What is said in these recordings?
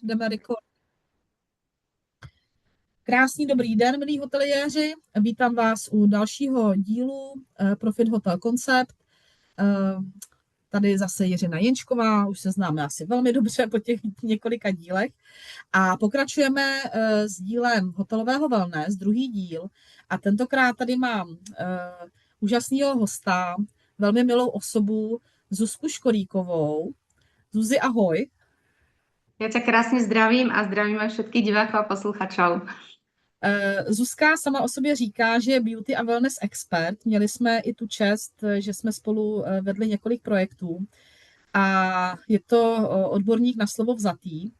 Jdeme rekord. Krásný dobrý den, milí hoteliéři. Vítám vás u dalšího dílu Profit Hotel Concept. Tady zase Jiřina Jenčková, už se známe asi velmi dobře po těch několika dílech. A pokračujeme s dílem hotelového wellness, druhý díl. A tentokrát tady mám úžasného hosta, velmi milou osobu, Zuzku Škoríkovou. Zuzi, ahoj. Ja ťa krásne zdravím a zdravím aj všetkých divákov a posluchačov. Zuzka sama o sobě říká, že je beauty a wellness expert. Měli jsme i tu čest, že jsme spolu vedli několik projektů a je to odborník na slovo vzatý.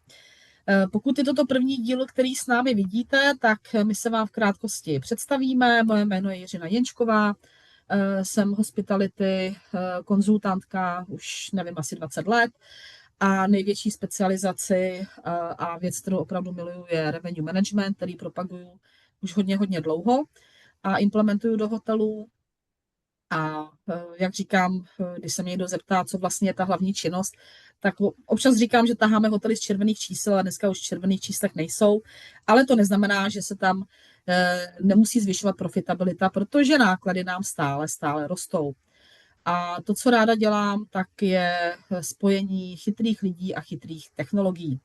Pokud je toto první díl, který s námi vidíte, tak my se vám v krátkosti představíme. Moje jméno je Jiřina Jenčková, jsem hospitality konzultantka už nevím, asi 20 let. A největší specializaci a věc, kterou opravdu miluju, je revenue management, který propaguju už hodně dlouho a implementuju do hotelů. A jak říkám, když se mě někdo zeptá, co vlastně je ta hlavní činnost, tak občas říkám, že taháme hotely z červených čísel a dneska už v červených číslech nejsou, ale to neznamená, že se tam nemusí zvyšovat profitabilita, protože náklady nám stále rostou. A to, co ráda dělám, tak je spojení chytrých lidí a chytrých technologií.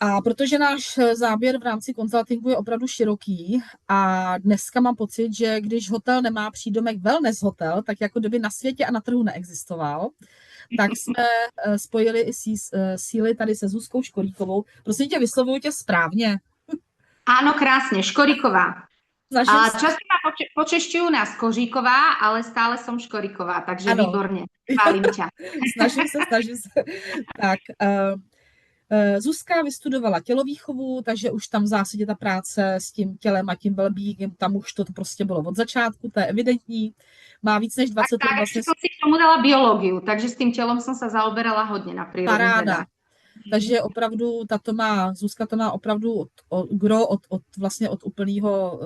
A protože náš záběr v rámci konzultingu je opravdu široký a dneska mám pocit, že když hotel nemá přídomek wellness hotel, tak jako kdyby na světě a na trhu neexistoval, tak jsme spojili i síly tady se Zuzkou Škoríkovou. Prosím tě, vyslovuju tě správně. Áno, krásne, Škoriková. Snažím A se. často ma počešťujú na Kožíková, ale stále som Škoriková, takže Ano. výborne. Chválim ťa. Snažím se. Tak, Zuzka vystudovala tělovýchovu, takže už tam v zásadě ta práce s tím tělem a tím wellbeingem, tam už to prostě bylo od začátku, to je evidentní. Má víc než 20 let vlastně. Ešte som si k tomu dala biológiu, takže s tým telom som sa zaoberala hodne na prírodných Paráda. vedách. Takže opravdu Zuzka to má opravdu vlastně od úplného,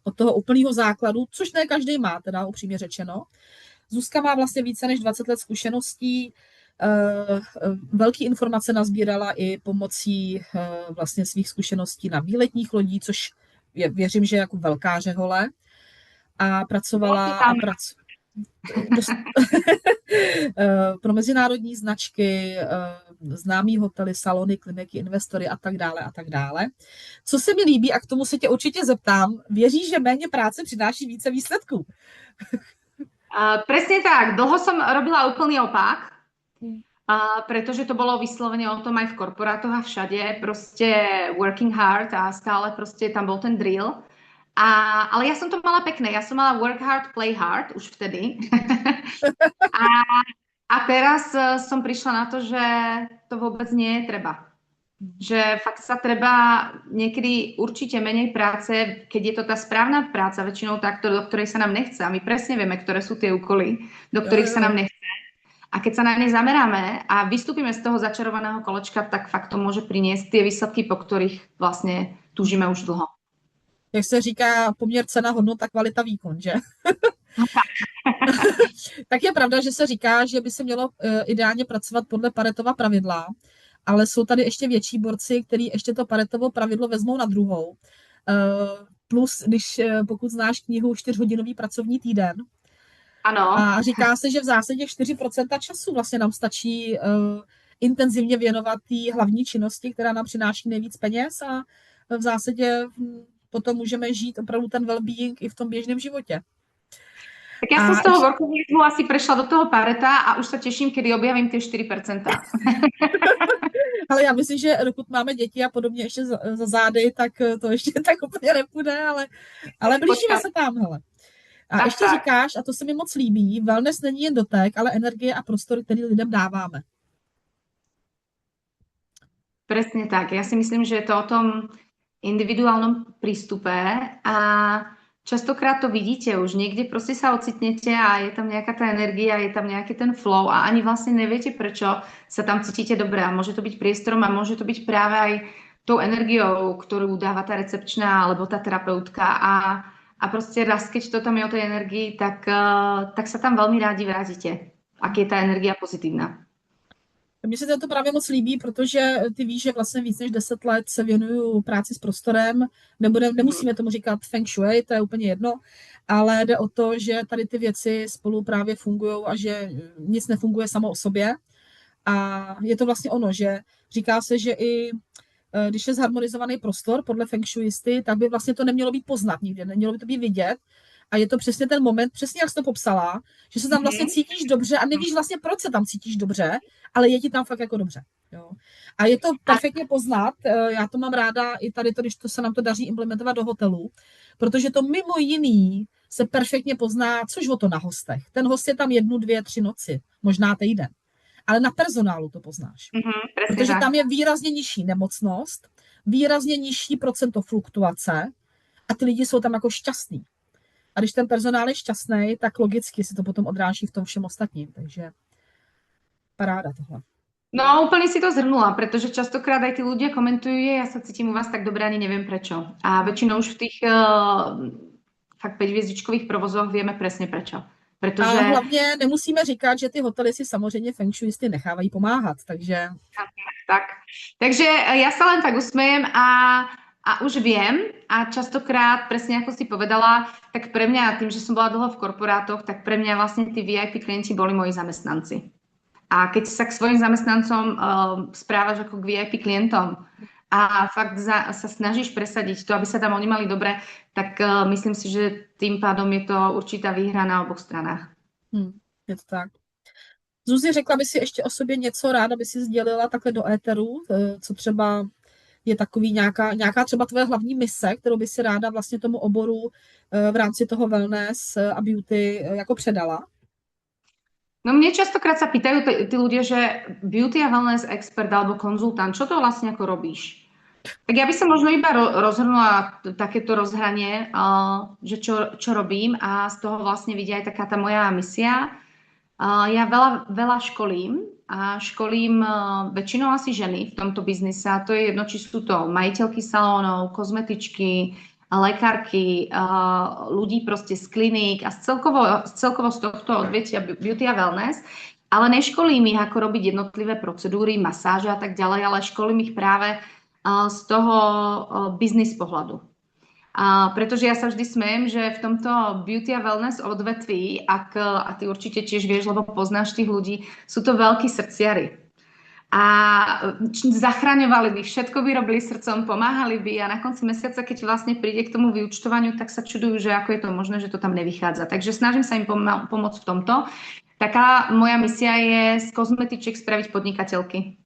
od toho úplného základu, což ne každý má, teda upřímně řečeno. Zuzka má vlastně více než 20 let zkušeností, velké informace nazbírala i pomocí vlastně svých zkušeností na výletních lodí, což věřím, že je jako velká řehole. A pracovala pro mezinárodní značky, známý hotely, salony, kliniky, investory a tak dále a tak dále. Co se mi líbí, a k tomu se tě určitě zeptám, věříš, že méně práce přináší více výsledků? Presne tak. Dlho som robila úplný opak, pretože to bolo vyslovene o tom aj v korporátoch a všade. Proste working hard a stále proste tam bol ten drill. Ale ja som to mala pekné. Ja som mala work hard, play hard už vtedy. a teraz som prišla na to, že to vôbec nie je treba. Že fakt sa treba niekedy určite menej práce, keď je to tá správna práca, väčšinou tá, do ktorej sa nám nechce. A my presne vieme, ktoré sú tie úkoly, do ktorých sa nám nechce. A keď sa na ne zameráme a vystúpime z toho začarovaného kolečka, tak fakt to môže priniesť tie výsledky, po ktorých vlastne túžime už dlho. Jak se říká, poměr cena, hodnota, kvalita, výkon, že? Tak je pravda, že se říká, že by se mělo ideálně pracovat podle Paretova pravidla, ale jsou tady ještě větší borci, kteří ještě to Paretovo pravidlo vezmou na druhou. Plus, pokud znáš knihu 4hodinový pracovní týden, ano. A říká se, že v zásadě 4% času vlastně nám stačí intenzivně věnovat té hlavní činnosti, která nám přináší nejvíc peněz a v zásadě potom můžeme žít opravdu ten well-being i v tom běžném životě. Tak ja som z toho workoholizmu asi prešla do toho Pareta a už sa teším, kedy objavím tie 4%. Ale já myslím, že dokud máme děti a podobně ještě za zády, tak to ještě tak úplně nepůjde, ale blížíme se tam, hele. A tak, ještě tak říkáš, a to se mi moc líbí, wellness není jen dotek, ale energie a prostor, který lidem dáváme. Presne tak. Ja si myslím, že je to o tom individuálnom prístupe a častokrát to vidíte už. Niekde proste sa ocitnete a je tam nejaká tá energia, je tam nejaký ten flow a ani vlastne neviete, prečo sa tam cítite dobre. A môže to byť priestorom a môže to byť práve aj tou energiou, ktorú dáva tá recepčná alebo tá terapeutka a proste raz, keď to tam je o tej energii, tak sa tam veľmi rádi vrátite, ak je tá energia pozitívna. Mně se to právě moc líbí, protože ty víš, že vlastně víc než 10 let se věnuju práci s prostorem. Nemusíme tomu říkat feng shui, to je úplně jedno, ale jde o to, že tady ty věci spolu právě fungují a že nic nefunguje samo o sobě. A je to vlastně ono, že říká se, že i když je zharmonizovaný prostor podle feng shuisty, tak by vlastně to nemělo být poznat nikde, nemělo by to být vidět. A je to přesně ten moment, přesně jak jsi to popsala, že se tam vlastně cítíš dobře a nevíš vlastně, proč se tam cítíš dobře, ale je ti tam fakt jako dobře. Jo. A je to perfektně poznat, já to mám ráda i tady to, když to se nám to daří implementovat do hotelů, protože to mimo jiný se perfektně pozná, což o to na hostech. Ten host je tam 1, 2, 3 noci, možná týden. Ale na personálu to poznáš. Protože tam je výrazně nižší nemocnost, výrazně nižší procento fluktuace a ty lidi jsou tam jako šťastní. A když ten personál je šťastný, tak logicky si to potom odráží v tom všem ostatním. Takže paráda tohle. No, úplne si to zhrnula, pretože častokrát aj tí ľudia komentujú, ja sa cítim u vás tak dobre, ani neviem prečo. A väčšinou už v tých fakt 5-hviezdičkových provozoch vieme presne prečo. Protože... A hlavně nemusíme říkat, že ty hotely si samozřejmě feng shuisty nechávají pomáhat, takže... Tak. Takže ja sa len tak usmejem a už viem a častokrát, presne ako si povedala, tak pre mňa, tým, že som bola dlho v korporátoch, tak pre mňa vlastne tí VIP klienti boli moji zamestnanci. A keď sa k svojim zamestnancom správaš ako k VIP klientom a fakt sa snažíš presadiť to, aby sa tam oni mali dobre, tak myslím si, že tým pádom je to určitá výhra na oboch stranách. Je to tak. Zuzi, řekla by si ještě o sobě něco ráda, by si sdělila takhle do éteru, co třeba je takový nějaká třeba tvoje hlavní mise, kterou by si ráda vlastně tomu oboru v rámci toho wellness a beauty jako předala? No mne častokrát sa pýtajú tí ľudia, že beauty a wellness expert alebo konzultant, čo to vlastne ako robíš? Tak ja by som možno iba rozhrnula takéto rozhranie, že čo robím a z toho vlastne vidia aj taká tá moja misia. Ja veľa školím a školím väčšinou asi ženy v tomto biznise. A to je jedno, či sú to majiteľky salónov, kozmetičky, lekárky, ľudí proste z kliník a celkovo z tohto odvetia beauty a wellness, ale neškolím ich, ako robiť jednotlivé procedúry, masáže a tak ďalej, ale školím ich práve z toho biznis pohľadu. Pretože ja sa vždy smejem, že v tomto beauty a wellness odvetví, a ty určite tiež vieš, lebo poznáš tých ľudí, sú to veľkí srdciari. A zachraňovali by, všetko by robili srdcom, pomáhali by a na konci mesiaca, keď vlastne príde k tomu vyúčtovaniu, tak sa čudujú, že ako je to možné, že to tam nevychádza. Takže snažím sa im pomôcť v tomto. Taká moja misia je z kozmetičiek spraviť podnikateľky.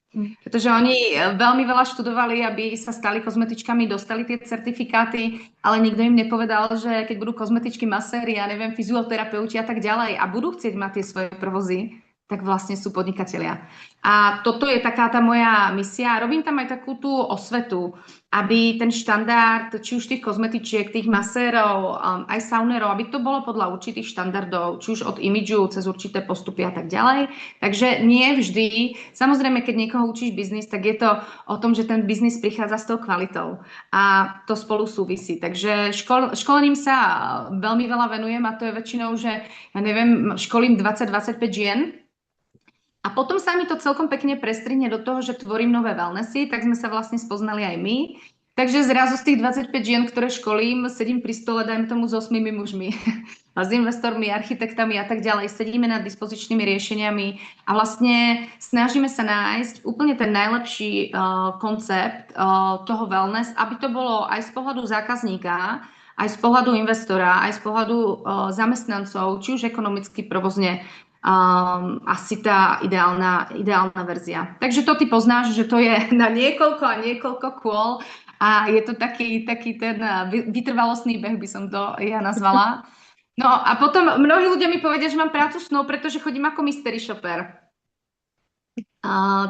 Pretože oni veľmi veľa študovali, aby sa stali kozmetičkami, dostali tie certifikáty, ale nikto im nepovedal, že keď budú kozmetičky, maséri, ja neviem, fyzioterapeuti a tak ďalej a budú chcieť mať tie svoje provozy, tak vlastne sú podnikatelia. A toto je taká tá moja misia. Robím tam aj takú tú osvetu, aby ten štandard, či už tých kozmetičiek, tých masérov, aj saunerov, aby to bolo podľa určitých štandardov, či už od imidžu, cez určité postupy a tak ďalej. Takže nie vždy. Samozrejme, keď niekoho učíš biznis, tak je to o tom, že ten biznis prichádza s tou kvalitou. A to spolu súvisí. Takže školením sa veľmi veľa venujem a to je väčšinou, že ja neviem, školím 20-25 žien. A potom sa mi to celkom pekne prestrihne do toho, že tvorím nové wellnessy, tak sme sa vlastne spoznali aj my. Takže zrazu z tých 25 žien, ktoré školím, sedím pri stole, dajme tomu s 8 mužmi, s investormi, architektami a tak ďalej. Sedíme nad dispozičnými riešeniami a vlastne snažíme sa nájsť úplne ten najlepší koncept toho wellness, aby to bolo aj z pohľadu zákazníka, aj z pohľadu investora, aj z pohľadu zamestnancov, či už ekonomicky, provozne, asi tá ideálna verzia. Takže to ty poznáš, že to je na niekoľko a niekoľko kôl a je to taký ten vytrvalostný beh, by som to ja nazvala. No a potom mnohí ľudia mi povedia, že mám prácu snov, pretože chodím ako mystery shopper.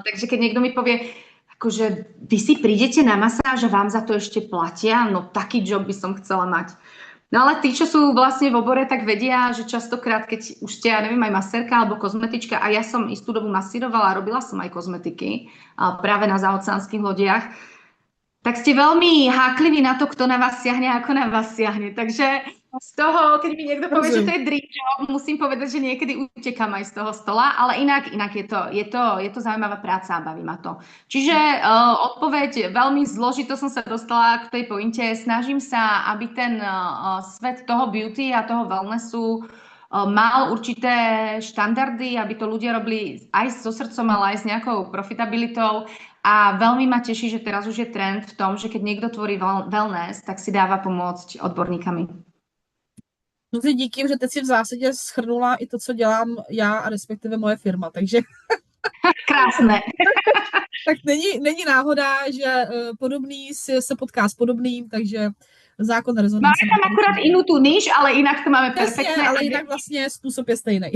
Takže keď niekto mi povie, akože vy si prídete na masáž a vám za to ešte platia, no taký job by som chcela mať. No ale tí, čo sú vlastne v obore, tak vedia, že častokrát, keď už ste, ja neviem, aj masérka alebo kozmetička, a ja som istú dobu masírovala, robila som aj kozmetiky práve na zaoceánskych lodiach, tak ste veľmi hákliví na to, kto na vás siahne, ako na vás siahne. Takže Z toho, keď mi niekto povie, že to Rozumiem. je dream job, musím povedať, že niekedy utekám aj z toho stola, ale inak je to zaujímavá práca a baví ma to. Čiže odpoveď veľmi zložito som sa dostala k tej pointe. Snažím sa, aby ten svet toho beauty a toho wellnessu mal určité štandardy, aby to ľudia robili aj so srdcom, ale aj s nejakou profitabilitou. A veľmi ma teší, že teraz už je trend v tom, že keď niekto tvorí wellness, tak si dáva pomôcť odborníkami. No si díky, že teď si v zásadě shrnula i to, co dělám já a respektive moje firma, takže Krásne. tak není náhoda, že podobný se potká s podobným, takže zákon Máme rezonance. tam akurát inú tú níž, ale inak to máme Přesně, perfektné. ale jinak vlastně způsob je stejný.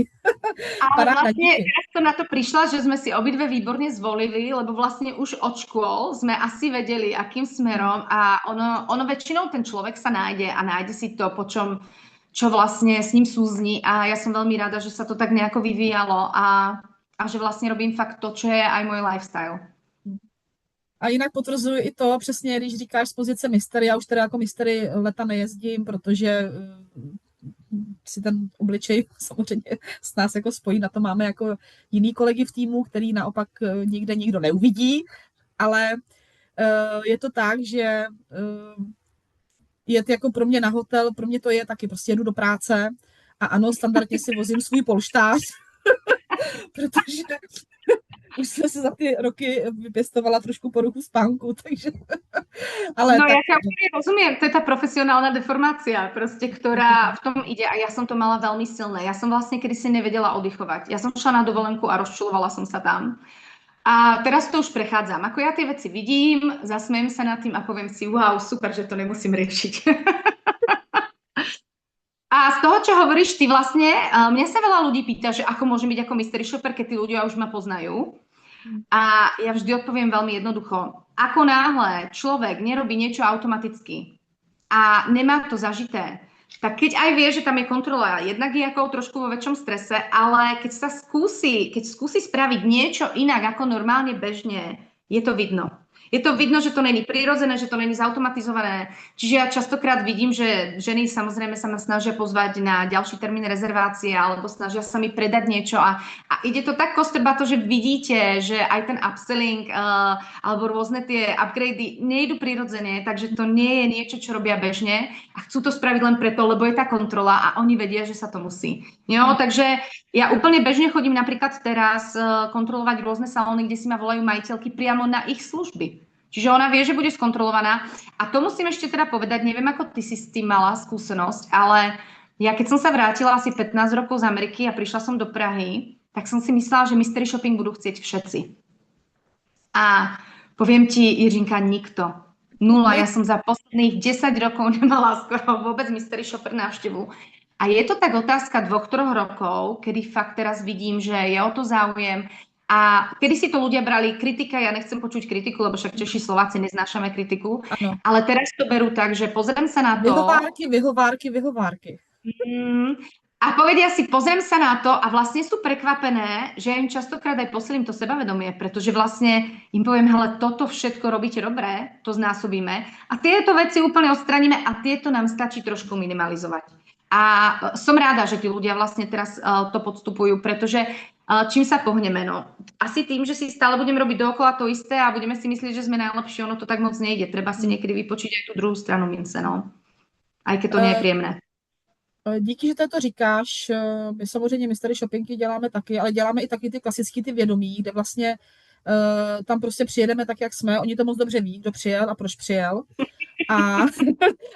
Ale Paráda, vlastne díky. teraz som na to prišla, že sme si obidve výborne zvolili, lebo vlastne už od škôl sme asi vedeli, akým smerom a ono väčšinou ten človek sa nájde a nájde si to, čo vlastne s ním súzni a ja som veľmi rada, že sa to tak nejako vyvíjalo a že vlastne robím fakt to, čo je aj môj lifestyle. A jinak potvrzuji i to, přesně, když říkáš z pozice mistery, já už teda jako mistery leta nejezdím, protože si ten obličej samozřejmě s nás jako spojí, na to máme jako jiný kolegy v týmu, který naopak nikde nikdo neuvidí, ale je to tak, že jet jako pro mě na hotel, pro mě to je taky, prostě jedu do práce a ano, standardně si vozím svůj polštář, protože už jsem se za ty roky vypěstovala trošku poruchu spánku, takže... Ale no tak... ja ťa úplne rozumiem, to je tá profesionálna deformácia, proste, ktorá v tom ide a ja som to mala veľmi silné. Ja som vlastne kedysi nevedela oddychovať. Ja som šla na dovolenku a rozčulovala som sa tam. A teraz to už prechádzam. Ako ja tie veci vidím, zasmejem sa nad tým a poviem si, wow, super, že to nemusím riešiť. A z toho, čo hovoríš ty vlastne, mňa sa veľa ľudí pýta, že ako môžem byť ako mystery shopper, keď tí ľudia už ma poznajú. A ja vždy odpoviem veľmi jednoducho. Ako náhle človek nerobí niečo automaticky a nemá to zažité, tak keď aj vie, že tam je kontrola, jednak je ako trošku vo väčšom strese, ale keď skúsi spraviť niečo inak ako normálne bežne, je to vidno. Je to vidno, že to není prirodzené, že to není zautomatizované. Čiže ja častokrát vidím, že ženy samozrejme sa ma snažia pozvať na ďalší termín rezervácie alebo snažia sa mi predať niečo a ide to tak kostrbato, že vidíte, že aj ten upselling alebo rôzne tie upgrady nejdu prirodzene, takže to nie je niečo, čo robia bežne a chcú to spraviť len preto, lebo je tá kontrola a oni vedia, že sa to musí. Jo, takže ja úplne bežne chodím napríklad teraz kontrolovať rôzne salóny, kde si ma volajú majiteľky priamo na ich služby. Čiže ona vie, že bude skontrolovaná. A to musím ešte teda povedať, neviem, ako ty si s tým mala skúsenosť, ale ja keď som sa vrátila asi 15 rokov z Ameriky a prišla som do Prahy, tak som si myslela, že mystery shopping budú chcieť všetci. A poviem ti, Jiřinka, nikto. Nula. Ja som za posledných 10 rokov nemala skoro vôbec mystery shopper návštevu. A je to tak otázka 2-3 rokov, kedy fakt teraz vidím, že je o to záujem. A kedy si to ľudia brali kritika, ja nechcem počuť kritiku, lebo však Češi, Slováci neznášame kritiku, ano. Ale teraz to berú tak, že pozriem sa na to... Vyhovárky. A povedia si, pozriem sa na to a vlastne sú prekvapené, že ja im častokrát aj posilím to sebavedomie, pretože vlastne im poviem, hele, toto všetko robíte dobre, to znásobíme a tieto veci úplne odstraníme a tieto nám stačí trošku minimalizovať. A som ráda, že tí ľudia vlastne teraz to podstupujú, pretože čím sa pohneme? No, asi tým, že si stále budeme robiť dookola to isté a budeme si myslieť, že sme najlepší, ono to tak moc nejde. Treba si niekedy vypočiť aj tú druhú stranu mince, no. Aj keď to nie je príjemné. Díky, že to říkáš. My samozřejmě mystery shoppingy děláme taky, ale děláme i taky ty klasické ty vědomí, kde vlastně tam prostě přijedeme tak, jak jsme. Oni to moc dobře ví, kdo přijel a proč přijel.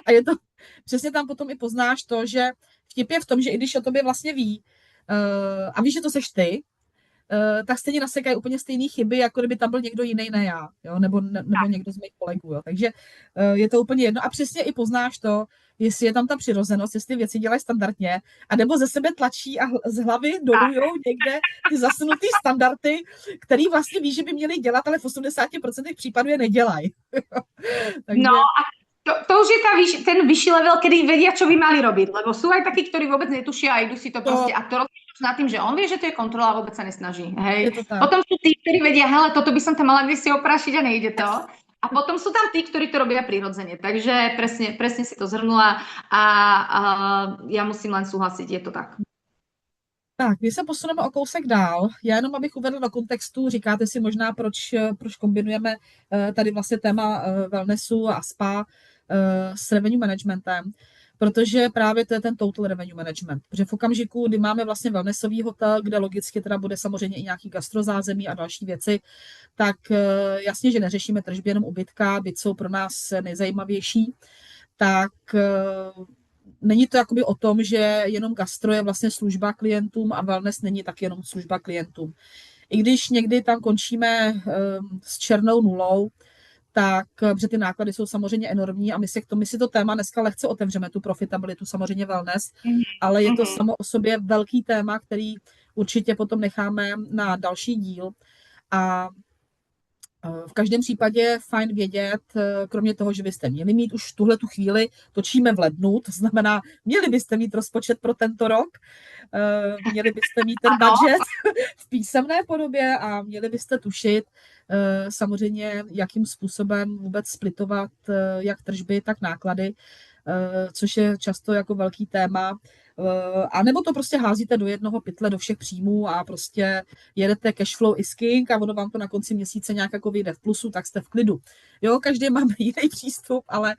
A je to, přesně tam potom i poznáš to, že vtip je v tom, že i když o tobě vlastně ví a víš, že to seš ty, tak stejně nasekají úplně stejné chyby, jako kdyby tam byl někdo jiný, ne já, jo? Nebo někdo z mých kolegů. Jo? Takže je to úplně jedno. A přesně i poznáš to, jestli je tam ta přirozenost, jestli věci dělají standardně, a nebo ze sebe tlačí a z hlavy dolujou někde ty zasunutý standardy, který vlastně ví, že by měli dělat, ale v 80% případů je nedělají. Takže... No a to už je ten vyšší level, kedy vedia, čo by mali robiť, lebo sú aj takí, ktorí vôbec netušia a idú si to proste a to rozhodnú nad tým, že on vie, že to je kontrola a vôbec sa nesnaží. Hej. Potom sú tí, ktorí vedia, hele, toto by som tam mala kde si oprášiť a nejde to. A A potom sú tam tí, ktorí to robia prirodzene. Takže presne si to zhrnula a ja musím len súhlasiť, je to tak. Tak, my se posuneme o kousek dál. Já jenom abych uvedla do kontextu, říkáte si možná, proč kombinujeme tady vlastně téma wellnessu a spa s revenue managementem, protože právě to je ten total revenue management. Protože v okamžiku, kdy máme vlastně wellnessový hotel, kde logicky teda bude samozřejmě i nějaký gastrozázemí a další věci, tak jasně, že neřešíme tržby jenom ubytka, byť jsou pro nás nejzajímavější, tak není to jakoby o tom, že jenom gastro je vlastně služba klientům a wellness není tak jenom služba klientům. I když někdy tam končíme s černou nulou, tak, protože ty náklady jsou samozřejmě enormní a my si to téma dneska lehce otevřeme, tu profitabilitu, samozřejmě wellness, ale je to samo o sobě velký téma, který určitě potom necháme na další díl. A v každém případě je fajn vědět, kromě toho, že byste měli mít už tuhle tu chvíli, točíme v lednu, to znamená, měli byste mít rozpočet pro tento rok, měli byste mít ten budget v písemné podobě a měli byste tušit samozřejmě, jakým způsobem vůbec splitovat jak tržby, tak náklady, což je často jako velký téma. A nebo to prostě házíte do jednoho pytle, do všech příjmů a prostě jedete cash flow is king a ono vám to na konci měsíce nějak jako vyjde v plusu, tak jste v klidu. Jo, každý máme jiný přístup, ale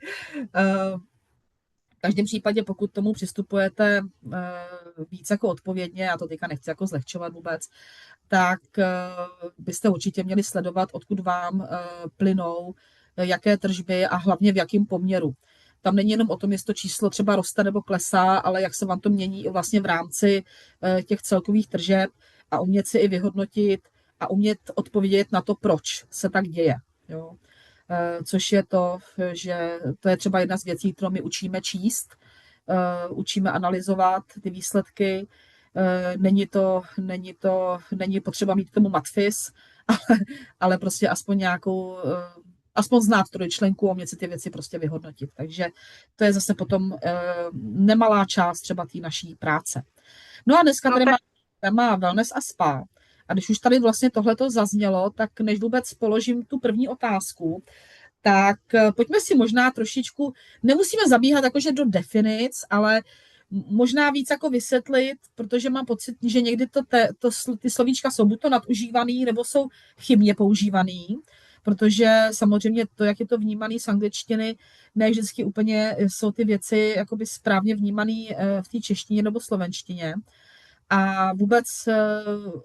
v každém případě, pokud tomu přistupujete víc jako odpovědně, já to teďka nechci jako zlehčovat vůbec, tak byste určitě měli sledovat, odkud vám plynou, jaké tržby a hlavně v jakém poměru. Tam není jenom o tom, jestli to číslo třeba roste nebo klesá, ale jak se vám to mění i vlastně v rámci těch celkových tržeb a umět si i vyhodnotit a umět odpovědět na to, proč se tak děje. Jo. Což je to, že to je třeba jedna z věcí, kterou my učíme číst, učíme analyzovat ty výsledky. Není potřeba mít k tomu matfis, ale prostě aspoň nějakou aspoň znát trojčlenku a umět si ty věci prostě vyhodnotit. Takže to je zase potom nemalá část třeba té naší práce. No a dneska tady máme téma wellness a spa. A když už tady vlastně tohleto zaznělo, tak než vůbec položím tu první otázku, tak pojďme si možná trošičku, nemusíme zabíhat jakože do definic, ale možná víc jako vysvětlit, protože mám pocit, že někdy ty slovíčka jsou buď to nadužívaný, nebo jsou chybně používaný, protože samozřejmě to, jak je to vnímaný z angličtiny, ne vždycky úplně jsou ty věci jakoby správně vnímaný v té češtině nebo slovenštině. A vůbec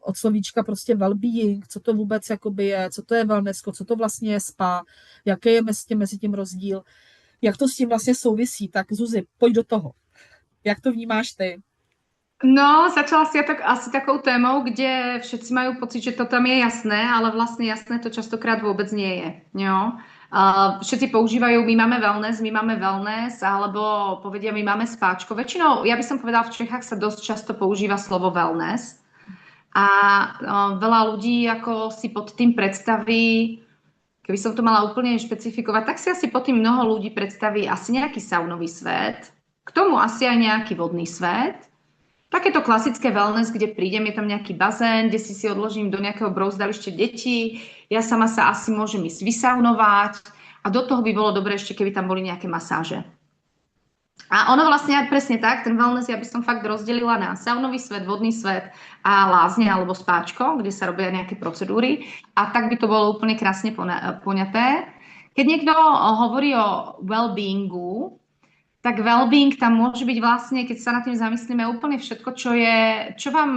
od slovíčka prostě well-being, co to vůbec jakoby je, co to je wellness, co to vlastně je spa, jaký je mezi tím rozdíl, jak to s tím vlastně souvisí. Tak Zuzi, pojď do toho. Jak to vnímáš ty? No, začala si asi takou témou, kde všetci majú pocit, že to tam je jasné, ale vlastne jasné to častokrát vôbec nie je. Jo? Všetci používajú, my máme wellness, alebo povedia, my máme spáčko. Väčšinou, ja by som povedala, v Čechách sa dosť často používa slovo wellness. A veľa ľudí ako si pod tým predstaví, keby som to mala úplne špecifikovať, tak si asi pod tým mnoho ľudí predstaví asi nejaký saunový svet, k tomu asi aj nejaký vodný svet. Takéto klasické wellness, kde prídem, je tam nejaký bazén, kde si odložím do nejakého brouzdalište detí, ja sama sa asi môžem ísť vysaunovať a do toho by bolo dobré ešte, keby tam boli nejaké masáže. A ono vlastne presne tak, ten wellness ja by som fakt rozdelila na saunový svet, vodný svet a lázne alebo spáčko, kde sa robia nejaké procedúry a tak by to bolo úplne krásne poňaté. Keď niekto hovorí o well-beingu, tak well-being tam môže byť vlastne, keď sa nad tým zamyslíme, úplne všetko, čo vám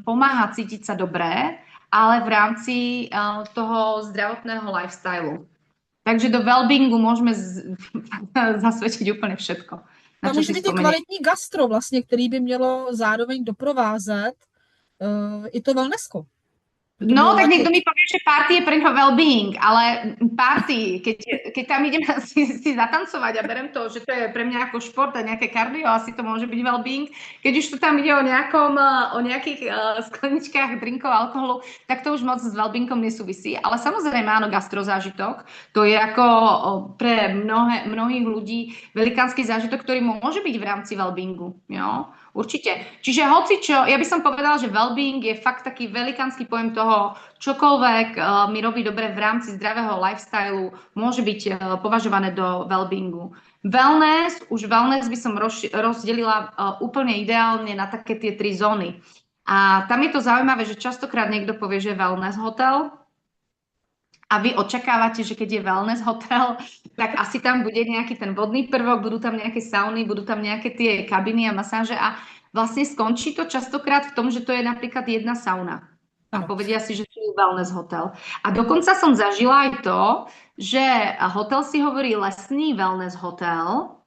pomáha cítiť sa dobré, ale v rámci toho zdravotného lifestylu. Takže do well-beingu môžeme zasvědčit úplně všetko. Tam může být i kvalitní gastro vlastně, který by mělo zároveň doprovázet i to wellnessko. No, tak niekto mi povie, že party je pre ňoho well-being, ale party, keď tam idem si zatancovať a berem to, že to je pre mňa ako šport a nejaké kardio, asi to môže byť well-being. Keď už to tam ide o nejakých skleničkách drinkov, alkoholu, tak to už moc s well-beingom nesúvisí. Ale samozrejme, áno, gastrozážitok, to je ako pre mnohých ľudí velikánsky zážitok, ktorý môže byť v rámci well-beingu. Jo? Určite. Čiže hocičo, ja by som povedala, že well-being je fakt taký velikánsky pojem toho, čokoľvek mi robí dobre v rámci zdravého lifestylu, môže byť považované do well-beingu. Wellness by som rozdelila úplne ideálne na také tie 3 zóny. A tam je to zaujímavé, že častokrát niekto povie, že je wellness hotel, a vy očakávate, že keď je wellness hotel, tak asi tam bude nejaký ten vodný prvok, budú tam nejaké sauny, budú tam nejaké tie kabiny a masáže a vlastne skončí to častokrát v tom, že to je napríklad jedna sauna. A povedia si, že to je wellness hotel. A dokonca som zažila aj to, že hotel si hovorí lesný wellness hotel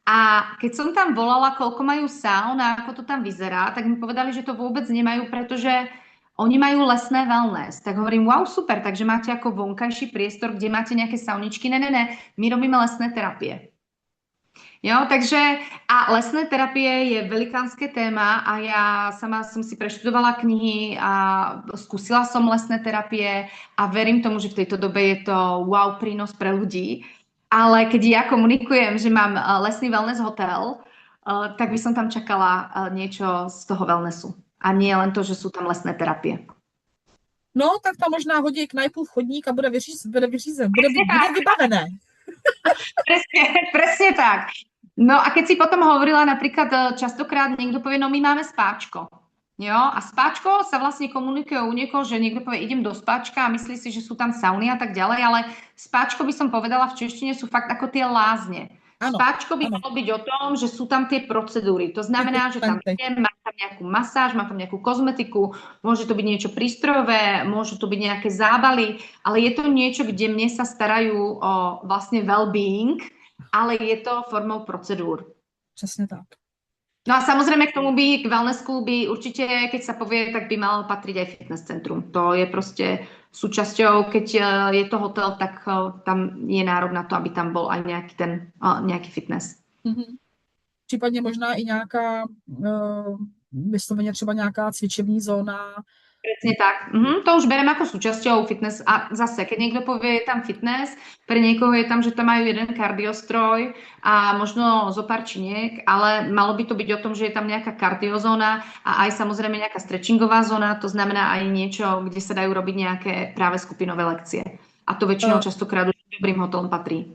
a keď som tam volala, koľko majú saun a ako to tam vyzerá, tak mi povedali, že to vôbec nemajú, pretože oni majú lesné wellness. Tak hovorím, wow, super, takže máte ako vonkajší priestor, kde máte nejaké sauničky. Ne, my robíme lesné terapie. Jo, takže a lesné terapie je velikánske téma a ja sama som si preštudovala knihy a skúsila som lesné terapie a verím tomu, že v tejto dobe je to wow prínos pre ľudí. Ale keď ja komunikujem, že mám lesný wellness hotel, tak by som tam čakala niečo z toho wellnessu. A nie len to, že sú tam lesné terapie. No, tak tam možná hodí knajpu v chodník a bude vyřízen. Bude vybavené. Presne tak. No a keď si potom hovorila napríklad častokrát niekto povie, no my máme spáčko. Jo? A spáčko sa vlastne komunikuje u niekoho, že niekto povie, idem do spáčka a myslí si, že sú tam sauny a tak ďalej, ale spáčko by som povedala v češtine sú fakt ako tie lázne. Spáčko by malo byť o tom, že sú tam tie procedúry. To znamená, že tam idem, mám tam nejakú masáž, mám tam nejakú kozmetiku, môže to byť niečo prístrojové, môžu to byť nejaké zábaly, ale je to niečo, kde mne sa starajú o vlastne well-being, ale je to formou procedúr. Přesně tak. No a samozrejme k tomu by, k wellnessu by určite, keď sa povie, tak by mal patriť aj fitness centrum. To je proste súčasťou, keď je to hotel, tak tam je nárok na to, aby tam bol aj nejaký fitness. Mm-hmm. Případně možná i nějaká, vysloveně třeba nějaká cvičební zóna. Presne tak. To už berem ako súčasťou fitness. A zase, keď niekto povie, je tam fitness, pre niekoho je tam, že tam majú jeden kardiostroj a možno zo pár činiek, ale malo by to byť o tom, že je tam nejaká kardiozóna a aj samozrejme nejaká stretchingová zóna, to znamená aj niečo, kde sa dajú robiť nejaké práve skupinové lekcie. A to väčšinou častokrát už dobrým hotelom patrí.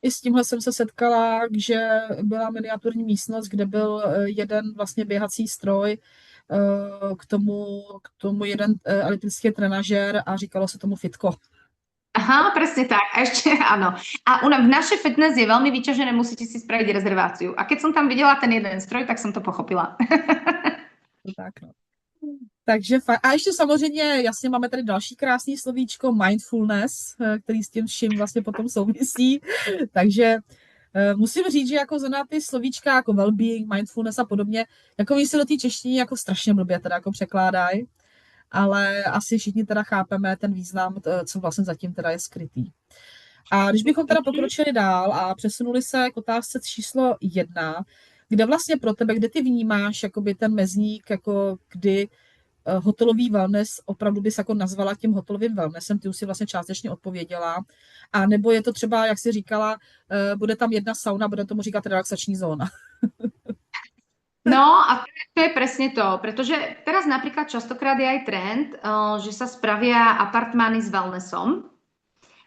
I s tímhle jsem se setkala, že byla miniaturní místnost, kde byl jeden vlastně běhací stroj, k tomu jeden elektrický trenažér a říkalo se tomu fitko. Aha, presne tak. A ešte áno. A v naše fitness je veľmi vyťažené, musíte si spraviť rezerváciu. A keď som tam videla ten jeden stroj, tak som to pochopila. Tak, no. Takže a ještě samozřejmě, jasně máme tady další krásný slovíčko mindfulness, který s tím vším vlastně potom souvisí. Takže musím říct, že jako zrovna ty slovíčka jako well-being, mindfulness a podobně, jako oni se do té češtiny jako strašně blbě teda jako překládají, ale asi všichni teda chápeme ten význam, co vlastně zatím teda je skrytý. A když bychom teda pokročili dál a přesunuli se k otázce číslo 1, kde vlastně pro tebe, kde ty vnímáš jakoby ten mezník, jako kdy hotelový wellness opravdu bys jako nazvala tím hotelovým wellnessem, ty už si vlastně částečně odpověděla, a nebo je to třeba, jak jsi říkala, bude tam jedna sauna, bude tomu říkat relaxační zóna. No a to je presne to, pretože teraz napríklad častokrát je aj trend, že sa spravia apartmány s wellnessom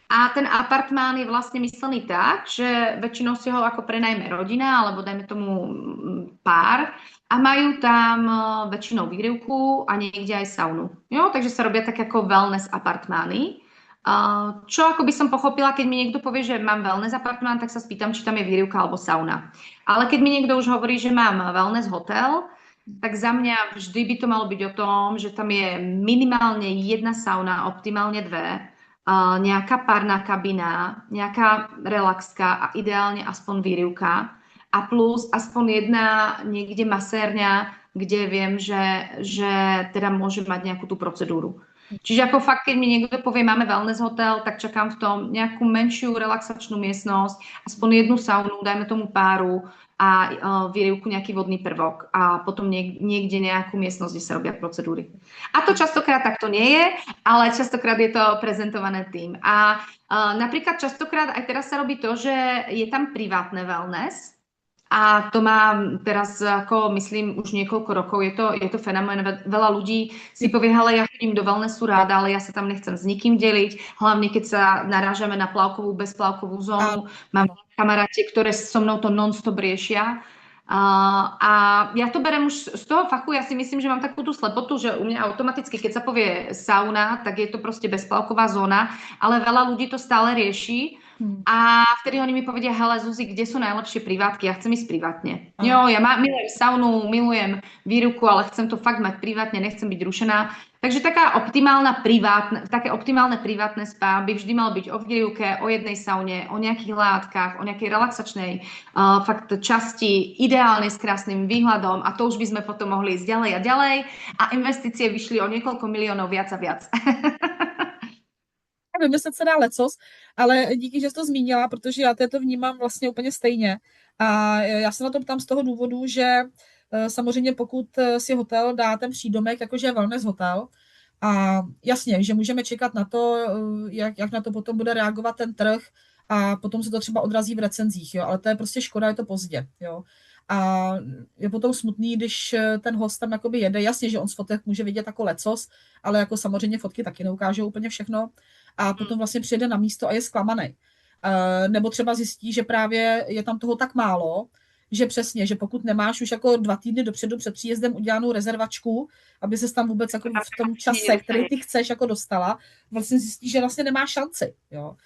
a ten apartmán je vlastne myslený tak, že väčšinou si ho ako prenajme rodina alebo dajme tomu pár a majú tam väčšinou výrivku a niekde aj saunu. Jo, takže sa robia tak ako wellness apartmány. Čo ako by som pochopila, keď mi niekto povie, že mám wellness apartmán, tak sa spýtam, či tam je výrivka alebo sauna. Ale keď mi niekto už hovorí, že mám wellness hotel, tak za mňa vždy by to malo byť o tom, že tam je minimálne jedna sauna, optimálne 2, nejaká párna kabina, nejaká relaxka a ideálne aspoň výrivka a plus aspoň jedna niekde masérňa, kde viem, že teda môže mať nejakú tú procedúru. Čiže ako fakt, keď mi niekto povie, máme wellness hotel, tak čakám v tom nejakú menšiu relaxačnú miestnosť, aspoň jednu saunu, dajme tomu páru a výrivku, nejaký vodný prvok a potom niekde nejakú miestnosť, kde sa robia procedúry. A to častokrát takto nie je, ale častokrát je to prezentované tým. A napríklad častokrát aj teraz sa robí to, že je tam privátne wellness A to má teraz, ako myslím, už niekoľko rokov. Je to fenomén. Veľa ľudí si povie, hele, ja chodím do wellnessu ráda, ale ja sa tam nechcem s nikým deliť. Hlavne, keď sa narážame na plavkovú, bezplavkovú zónu. Mám Ano. kamaráti, ktoré so mnou to non-stop riešia. A ja to berem už z toho fachu, ja si myslím, že mám takú tú slepotu, že u mňa automaticky, keď sa povie sauna, tak je to proste bezplavková zóna, ale veľa ľudí to stále rieši. A vtedy oni mi povedia, hele Zuzi, kde sú najlepšie privátky? Ja chcem ísť privátne. Jo, ja milujem saunu, milujem výruku, ale chcem to fakt mať privátne, nechcem byť rušená. Takže také optimálne privátne spa by vždy malo byť o výruke, o jednej saune, o nejakých látkach, o nejakej relaxačnej fakt časti, ideálne s krásnym výhľadom a to už by sme potom mohli ísť ďalej a ďalej a investície vyšli o niekoľko miliónov viac a viac. Vymyslet se dá lecos, ale díky, že jsi to zmínila, protože já to vnímám vlastně úplně stejně. A já se na to ptám z toho důvodu, že samozřejmě pokud si hotel dá ten přídomek, jakože je wellness hotel, a jasně, že můžeme čekat na to, jak na to potom bude reagovat ten trh a potom se to třeba odrazí v recenzích, jo, ale to je prostě škoda, je to pozdě, jo. A je potom smutný, když ten host tam jakoby jede. Jasně, že on z fotek může vidět jako lecos, ale jako samozřejmě fotky taky neukážou úplně všechno. A potom vlastně přijede na místo a je zklamaný. Nebo třeba zjistí, že právě je tam toho tak málo, že přesně, že pokud nemáš už jako 2 týdny dopředu před příjezdem udělanou rezervačku, aby ses tam vůbec jako v tom čase, který ty chceš, jako dostala, vlastně zjistíš, že vlastně nemá šanci. Jo.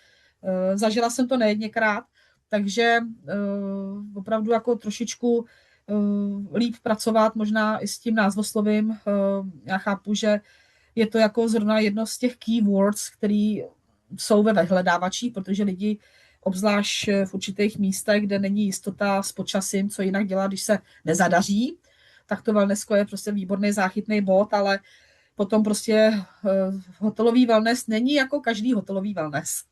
Zažila jsem to nejedněkrát, takže opravdu jako trošičku líp pracovat, možná i s tím názvoslovím. Já chápu, že je to jako zrovna jedno z těch keywords, který jsou ve vyhledávačích, protože lidi, obzvlášť v určitých místech, kde není jistota s počasím, co jinak dělat, když se nezadaří, tak to wellnessko je prostě výborný záchytný bod, ale potom prostě hotelový wellness není jako každý hotelový wellness.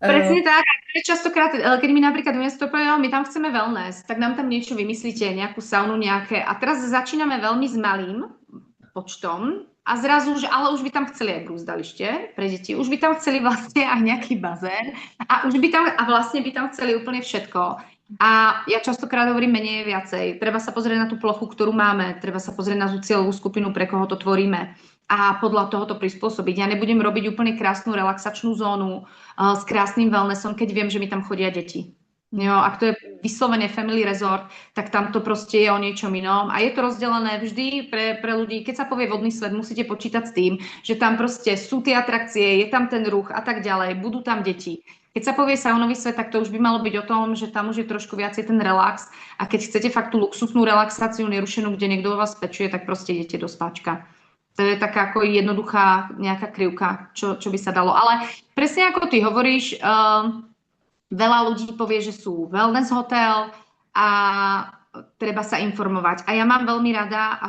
Presne tak, častokrát, keď mi napríklad miesto povie, my tam chceme wellness, tak nám tam niečo vymyslíte, nejakú saunu, nejaké. A teraz začíname veľmi s malým počtom a zrazu, ale už by tam chceli aj brúzdalište pre deti, už by tam chceli vlastne aj nejaký bazén a vlastne by tam chceli úplne všetko. A ja častokrát hovorím, menej je viacej. Treba sa pozrieť na tú plochu, ktorú máme, treba sa pozrieť na tú cieľovú skupinu, pre koho to tvoríme a podľa toho to prispôsobiť. Ja nebudem robiť úplne krásnu relaxačnú zónu s krásnym wellnessom, keď viem, že mi tam chodia deti. Jo, ak to je vyslovene family resort, tak tam to proste je o niečom inom. A je to rozdelené vždy pre ľudí. Keď sa povie vodný svet, musíte počítať s tým, že tam proste sú tie atrakcie, je tam ten ruch a tak ďalej, budú tam deti. Keď sa povie saunový svet, tak to už by malo byť o tom, že tam už je trošku viacej ten relax. A keď chcete fakt tú luxusnú relaxáciu nerušenú, kde niekto o vás pečuje, tak proste idete do spáčka. To je taká ako jednoduchá nejaká krivka, čo by sa dalo. Ale presne ako ty hovoríš, veľa ľudí povie, že sú wellness hotel a treba sa informovať. A ja mám veľmi rada,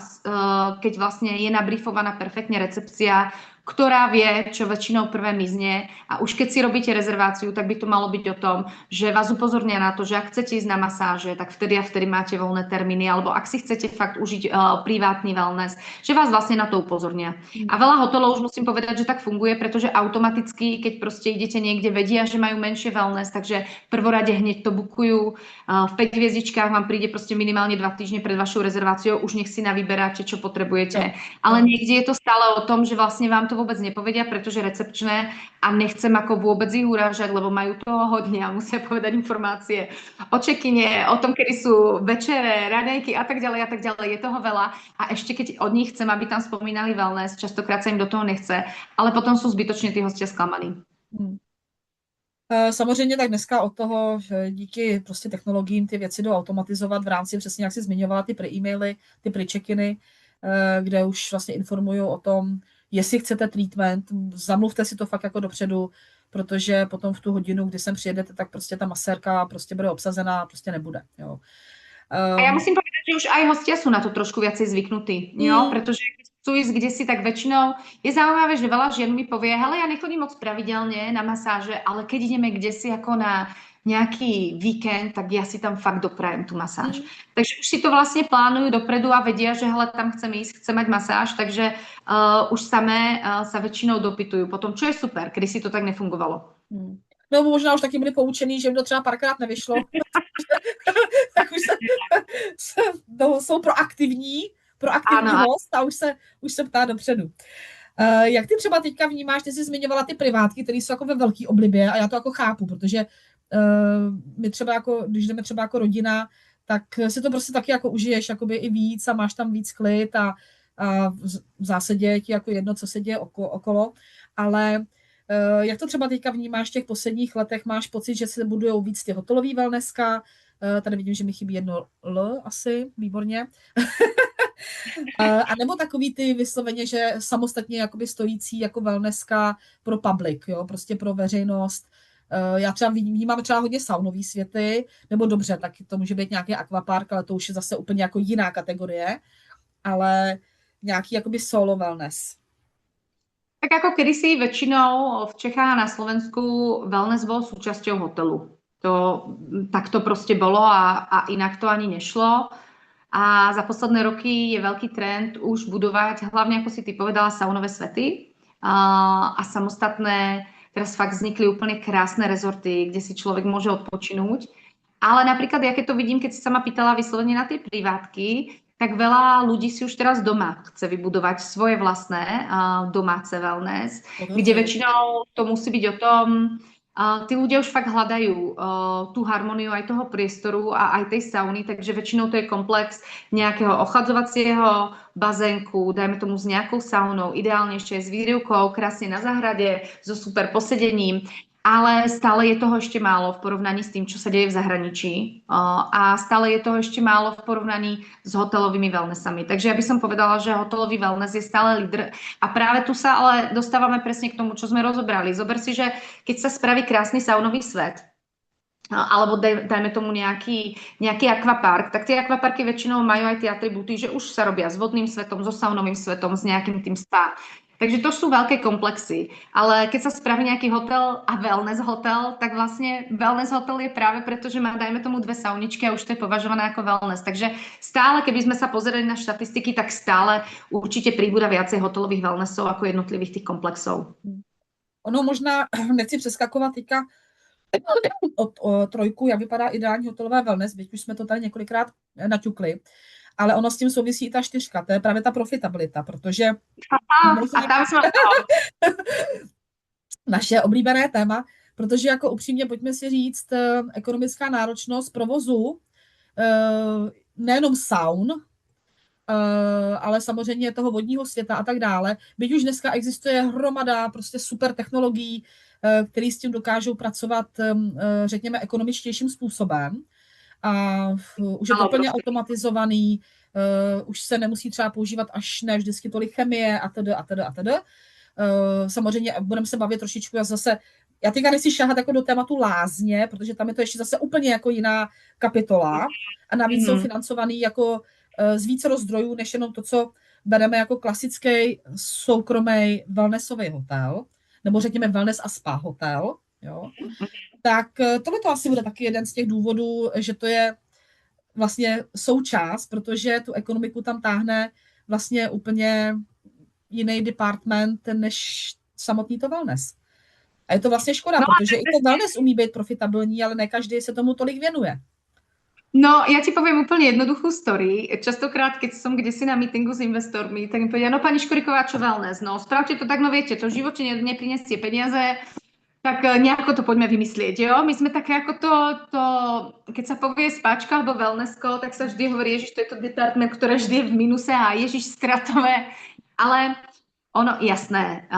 keď vlastne je nabrifovaná perfektne recepcia, ktorá vie, čo väčšinou prvé mizne. A už keď si robíte rezerváciu, tak by to malo byť o tom, že vás upozornia na to, že ak chcete ísť na masáže, tak vtedy a vtedy máte voľné termíny, alebo ak si chcete fakt užiť privátny wellness, že vás vlastne na to upozornia. A veľa hotelov už musím povedať, že tak funguje, pretože automaticky, keď proste idete niekde, vedia, že majú menšie wellness, takže prvorade hneď to bukujú. V 5 hviezdičkách vám príde proste minimálne 2 týždne pred vašou rezerváciou, už nech si navyberáte, čo potrebujete. Ale niekde je to stále o tom, že vlastne vám to vôbec nepovedia, pretože recepčné a nechcem ako vôbec ich urážať, lebo majú toho hodne a musia povedať informácie o check-ine, o tom, kedy sú večere, raňajky a tak ďalej, je toho veľa. A ešte keď od nich chcem, aby tam spomínali wellness, častokrát sa im do toho nechce, ale potom sú zbytočne tí hostia sklamaní. Samozřejmě tak dneska od toho, že díky prostě technologiím ty věci jdou automatizovat v rámci, přesně jak jsi zmiňovala, ty pre-emaily, ty pre-check-iny, kde už vlastně informují o tom, jestli chcete treatment, zamluvte si to fakt jako dopředu, protože potom v tu hodinu, kdy sem přijedete, tak prostě ta masérka prostě bude obsazená a prostě nebude. Jo. A ja musím povedať, že už aj hostia sú na to trošku viacej zvyknutí, jo? Pretože keď chcú ísť kdesi, tak väčšinou je zaujímavé, že veľa žien mi povie, hele, ja nechodím moc pravidelne na masáže, ale keď ideme kdesi ako na nejaký víkend, tak ja si tam fakt doprajem tú masáž. Takže už si to vlastne plánujú dopredu a vedia, že hele, tam chcem ísť, chcem mať masáž, takže už samé sa väčšinou dopytujú potom, čo je super, kedy si to tak nefungovalo. No možná už taky byli poučený, že jim to třeba párkrát nevyšlo. už jsou proaktivní Áno, host a už se ptá dopředu. Jak ty třeba teďka vnímáš, ty jsi zmiňovala ty privátky, které jsou jako ve velký oblibě a já to jako chápu, protože my třeba jako, když jdeme třeba jako rodina, tak si to prostě taky jako užiješ jakoby i víc a máš tam víc klid a v zásadě je ti jako jedno, co se děje okolo, ale jak to třeba teďka vnímáš v těch posledních letech? Máš pocit, že se budujou víc ty hotelový wellnesska? Tady vidím, že mi chybí jedno L asi, výborně. A nebo takový ty vysloveně, že samostatně jakoby stojící jako wellnesska pro public, jo, prostě pro veřejnost. Já třeba vnímám třeba hodně saunový světy, nebo dobře, tak to může být nějaký akvapark, ale to už je zase úplně jako jiná kategorie, ale nějaký jakoby solo wellness. tak ako kedysi väčšinou v Čechách a na Slovensku wellness bol súčasťou hotelu. Tak to proste bolo a inak to ani nešlo. A za posledné roky je veľký trend už budovať, hlavne ako si ty povedala, saunové svety a samostatné. Teraz fakt vznikli úplne krásne rezorty, kde si človek môže odpočinúť. Ale napríklad, ja keď to vidím, keď si sa ma pýtala vyslovene na tie privátky, tak veľa ľudí si už teraz doma chce vybudovať svoje vlastné domáce wellness, kde väčšinou to musí byť o tom, tí ľudia už fakt hľadajú tú harmóniu aj toho priestoru a aj tej sauny, takže väčšinou to je komplex nejakého ochladzovacieho bazénku, dajme tomu s nejakou saunou, ideálne ešte s výrivkou, krásne na záhrade, so super posedením. Ale stále je toho ešte málo v porovnaní s tým, čo sa deje v zahraničí. A stále je toho ešte málo v porovnaní s hotelovými wellnessami. Takže ja by som povedala, že hotelový wellness je stále lídr. A práve tu sa ale dostávame presne k tomu, čo sme rozobrali. Zober si, že keď sa spraví krásny saunový svet, alebo dajme tomu nejaký akvapark, tak tie akvaparky väčšinou majú aj tie atribúty, že už sa robia s vodným svetom, so saunovým svetom, s nejakým tým spa. Takže to sú veľké komplexy. Ale keď sa spraví nejaký hotel a wellness hotel, tak vlastne wellness hotel je práve preto, že má, dajme tomu, 2 sauničky a už to je považované ako wellness. Takže stále, keby sme sa pozerali na štatistiky, tak stále určite príbuda viacej hotelových wellnessov ako jednotlivých tých komplexov. Ono možná, nechci přeskakovat teďka o trojku, jak vypadá ideální hotelové wellness, byť už jsme to tady několikrát naťukli. Ale ono s tím souvisí i ta 4, to je právě ta profitabilita, protože a tam jsme naše oblíbené téma, protože jako upřímně pojďme si říct, ekonomická náročnost provozu, nejenom saun, ale samozřejmě toho vodního světa a tak dále. Byť už dneska existuje hromada prostě super technologií, které s tím dokážou pracovat, řekněme, ekonomičtějším způsobem. A už je to plně automatizovaný, už se nemusí třeba používat až ne vždycky tolik chemie a tedy. Samozřejmě budeme se bavit trošičku zase, já teďka nechci šahat jako do tématu lázně, protože tam je to ještě zase úplně jako jiná kapitola a navíc jsou financovaný jako z více zdrojů, než jenom to, co bereme jako klasický soukromý wellnessový hotel, nebo řekněme wellness a spa hotel, jo. Tak tohle to asi bude taky jeden z těch důvodů, že to je vlastně součást, protože tu ekonomiku tam táhne vlastně úplně jiný department než samotný to wellness. A je to vlastně škoda, protože i to wellness umí být profitabilní, ale ne každý se tomu tolik věnuje. No, ja ti poviem úplne jednoduchú story. Častokrát, keď som kdesi na meetingu s investormi, tak mi povedia, no pani Škoriková, čo wellness? No, spravte to tak, no viete, to v živote neprinesie peniaze, tak nejako to poďme vymyslieť, jo? My sme také ako to keď sa povie spáčka alebo wellnessko, tak sa vždy hovorí, ježiš, to je to department, ktoré vždy je v minuse a ježiš skratové. Ale ono, jasné,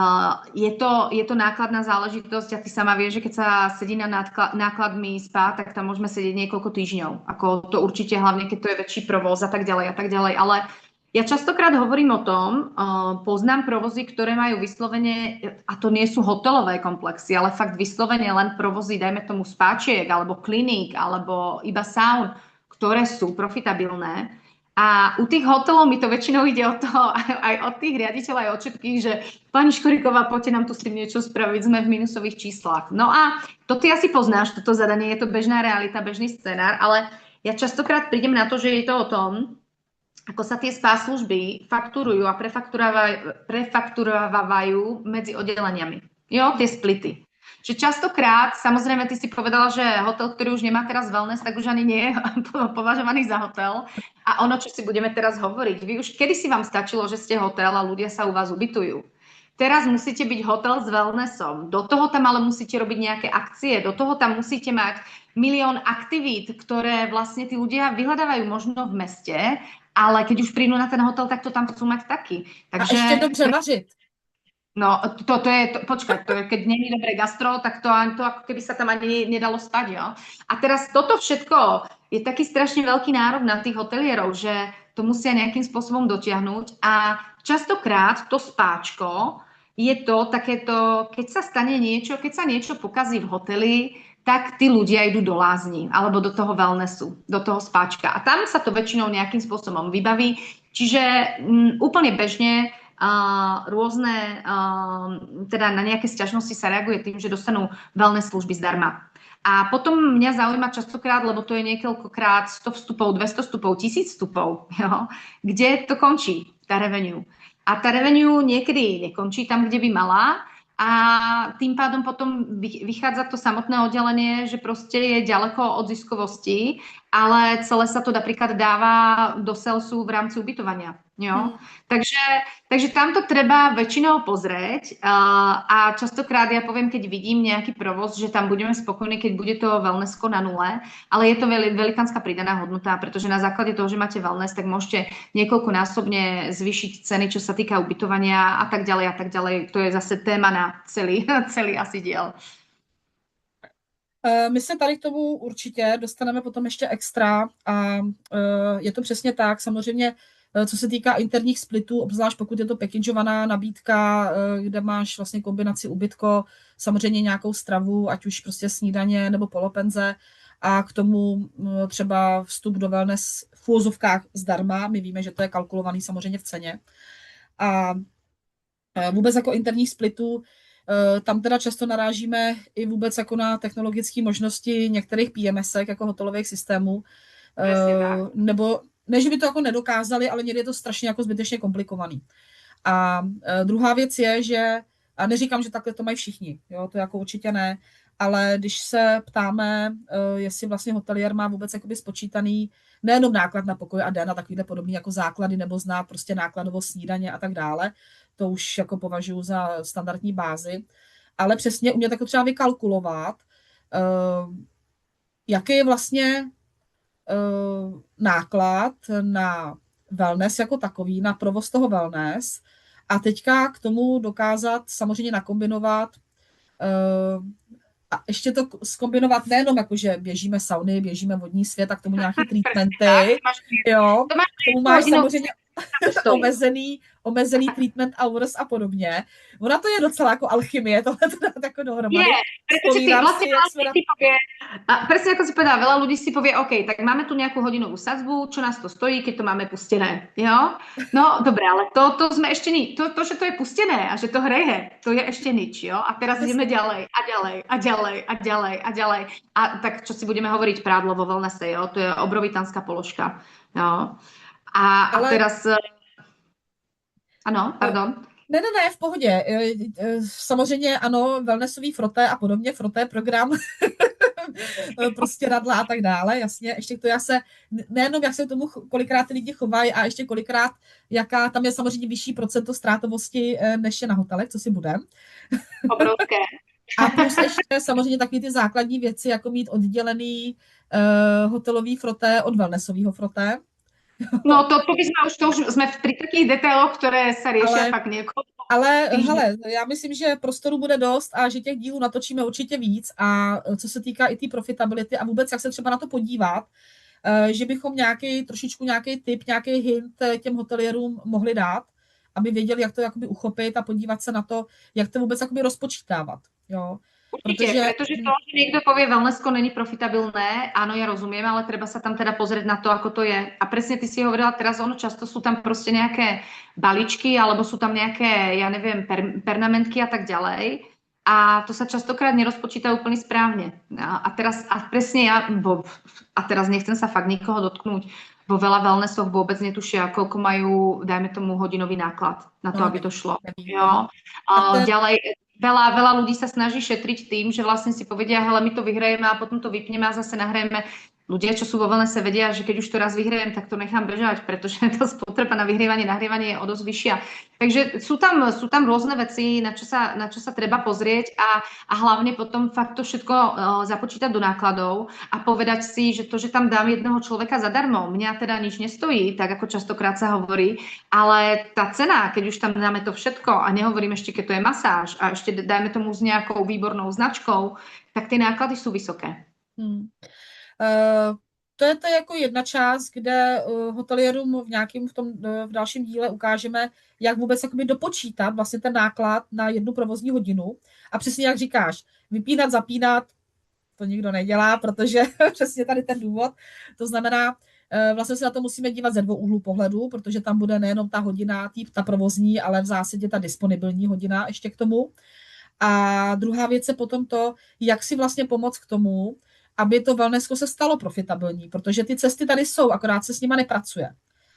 je to nákladná záležitosť a ty sama vieš, že keď sa sedí na nákladmi spa, tak tam môžeme sedieť niekoľko týždňov. Ako to určite, hlavne keď to je väčší provoz a tak ďalej. Ale ja častokrát hovorím o tom, poznám provozy, ktoré majú vyslovene, a to nie sú hotelové komplexy, ale fakt vyslovene len provozy, dajme tomu spáčiek, alebo kliník, alebo iba saun, ktoré sú profitabilné. A u tých hotelov mi to väčšinou ide o to, aj od tých riaditeľov, aj od všetkých, že pani Škoriková, poďte nám tu s tým niečo spraviť, sme v minusových číslach. No a to ty asi poznáš, toto zadanie, je to bežná realita, bežný scenár, ale ja častokrát prídem na to, že je to o tom, ako sa tie spa služby fakturujú a prefakturovávajú medzi oddeleniami. Jo, tie splity. že častokrát, samozrejme, ty si povedala, že hotel, ktorý už nemá teraz wellness, tak už ani nie je považovaný za hotel. A ono, čo si budeme teraz hovoriť, vy už kedysi vám stačilo, že ste hotel a ľudia sa u vás ubytujú. Teraz musíte byť hotel s wellnessom. Do toho tam ale musíte robiť nejaké akcie, do toho tam musíte mať milión aktivít, ktoré vlastne tí ľudia vyhľadávajú možno v meste, ale keď už prídu na ten hotel, tak to tam chcú mať taky. Takže... A ještě dobře vařit. No, počkaj, keď nie je dobré gastro, tak to ako keby sa tam ani nedalo spať, jo. A teraz toto všetko je taký strašne veľký nárok na tých hotelierov, že to musia nejakým spôsobom dotiahnuť a častokrát to spáčko je to takéto, keď sa niečo pokazí v hoteli, tak tí ľudia idú do lázni alebo do toho wellnessu, do toho spáčka. A tam sa to väčšinou nejakým spôsobom vybaví. Čiže úplne bežne rôzne, teda na nejaké sťažnosti sa reaguje tým, že dostanú wellness služby zdarma. A potom mňa zaujíma častokrát, lebo to je niekoľkokrát 100 vstupov, 200 vstupov, 1000 vstupov, jo? Kde to končí, tá revenue. A tá revenue niekedy nekončí tam, kde by mala, a tým pádom potom vychádza to samotné oddelenie, že proste je ďaleko od ziskovosti, ale celé sa to napríklad dáva do salesu v rámci ubytovania. Jo? Takže tam to treba väčšinou pozrieť a častokrát ja poviem, keď vidím nejaký provoz, že tam budeme spokojní, keď bude to wellnessko na nule, ale je to velikánska pridaná hodnota, pretože na základe toho, že máte wellness, tak môžete niekoľkonásobne zvýšiť ceny, čo sa týka ubytovania a tak ďalej a tak ďalej. To je zase téma na celý asi diel. My se tady k tomu určitě dostaneme potom ještě extra a je to přesně tak. Samozřejmě, co se týká interních splitů, obzvlášť pokud je to packageovaná nabídka, kde máš vlastně kombinaci ubytko, samozřejmě nějakou stravu, ať už prostě snídaně nebo polopenze a k tomu třeba vstup do wellness v úvozovkách zdarma. My víme, že to je kalkulovaný samozřejmě v ceně. A vůbec jako interních splitů tam teda často narážíme i vůbec jako na technologické možnosti některých PMS-ek, jako hotelových systémů. Nebo ne, že by to jako nedokázali, ale někdy je to strašně jako zbytečně komplikovaný. A druhá věc je, že, a neříkám, že takhle to mají všichni, jo, to jako určitě ne, ale když se ptáme, jestli vlastně hotelier má vůbec jakoby spočítaný nejenom náklad na pokoj a den a takovýhle podobný jako základy, nebo zná prostě nákladovost snídaně a tak dále, to už jako považuji za standardní bázi, ale přesně umět jako třeba vykalkulovat, jaký je vlastně náklad na wellness jako takový, na provoz toho wellness a teďka k tomu dokázat samozřejmě nakombinovat a ještě to zkombinovat nejenom jako, že běžíme sauny, běžíme vodní svět a k tomu nějaký treatmenty, jo, k tomu máš samozřejmě omezený treatment hours a podobně. Ona to je docela jako alchymie, tohle to dá tako dohromady. Je, pretože ty vlastne si povie, presne ako si povedala, veľa ľudí si povie, OK, tak máme tu nejakú hodinovú sadzbu, čo nás to stojí, keď to máme pustené, jo? No, dobre, ale to sme ešte to, že to je pustené a že to hreje, to je ešte nič, jo? A teraz ideme ďalej a ďalej a ďalej a ďalej a ďalej. A tak, čo si budeme hovoriť, prádlo vo wellnesse, jo? To je obrovitánska položka, jo? A teraz... Ano, pardon. Ne, v pohodě. Samozřejmě ano, wellnessový froté a podobně, froté program, prostě radla a tak dále, jasně. Ještě to já se, nejenom jak se k tomu kolikrát ty lidi chovají a ještě kolikrát, jaká tam je samozřejmě vyšší procento ztrátovosti, než je na hotelech, co si budem. Obrovské. A plus ještě samozřejmě taky ty základní věci, jako mít oddělený hotelový froté od wellnessového froté. No to už jsme pri takých detailoch, které se řeší fakt několik. Ale hele, já myslím, že prostoru bude dost a že těch dílů natočíme určitě víc a co se týká i té profitability a vůbec jak se třeba na to podívat, že bychom trošičku nějaký tip, nějaký hint těm hotelierům mohli dát, aby věděli, jak to jakoby uchopit a podívat se na to, jak to vůbec jakoby rozpočítávat. Jo. Určite, pretože to, že niekto povie wellnessko není profitabilné, áno, ja rozumiem, ale treba sa tam teda pozrieť na to, ako to je. A presne ty si hovorila teraz, často sú tam proste nejaké balíčky, alebo sú tam nejaké, ja neviem, pernamentky a tak ďalej. A to sa častokrát nerozpočíta úplne správne. A teraz nechcem sa fakt nikoho dotknúť, vo veľa wellnessoch vôbec netušia, koľko majú, dajme tomu, hodinový náklad na to, aby to šlo. Jo. Ďalej veľa ľudí sa snaží šetriť tým, že vlastne si povedia, hele, my to vyhrajeme a potom to vypneme a zase nahrajeme. Ľudia, čo sú vo wellnesse, vedia, že keď už to raz vyhrajem, tak to nechám bežať, pretože tá spotreba na vyhrievanie, nahrievanie je o dosť vyššia. Takže sú tam rôzne veci, na čo sa treba pozrieť a hlavne potom fakt to všetko započítať do nákladov a povedať si, že to, že tam dám jedného človeka zadarmo, mňa teda nič nestojí, tak ako častokrát sa hovorí, ale tá cena, keď už tam dáme to všetko a nehovorím ešte, keď to je masáž a ešte dajme tomu s nejakou výbornou značkou, tak ty náklady sú vysoké. To je jako jedna část, kde hotelierům v dalším díle ukážeme, jak vůbec jakoby dopočítat vlastně ten náklad na jednu provozní hodinu. A přesně jak říkáš, vypínat, zapínat, to nikdo nedělá, protože přesně tady ten důvod. To znamená, vlastně se na to musíme dívat ze dvou úhlů pohledu, protože tam bude nejenom ta hodina, ta provozní, ale v zásadě ta disponibilní hodina ještě k tomu. A druhá věc je potom to, jak si vlastně pomoct k tomu, aby to wellnessko se stalo profitabilní, protože ty cesty tady jsou, akorát se s nima nepracuje.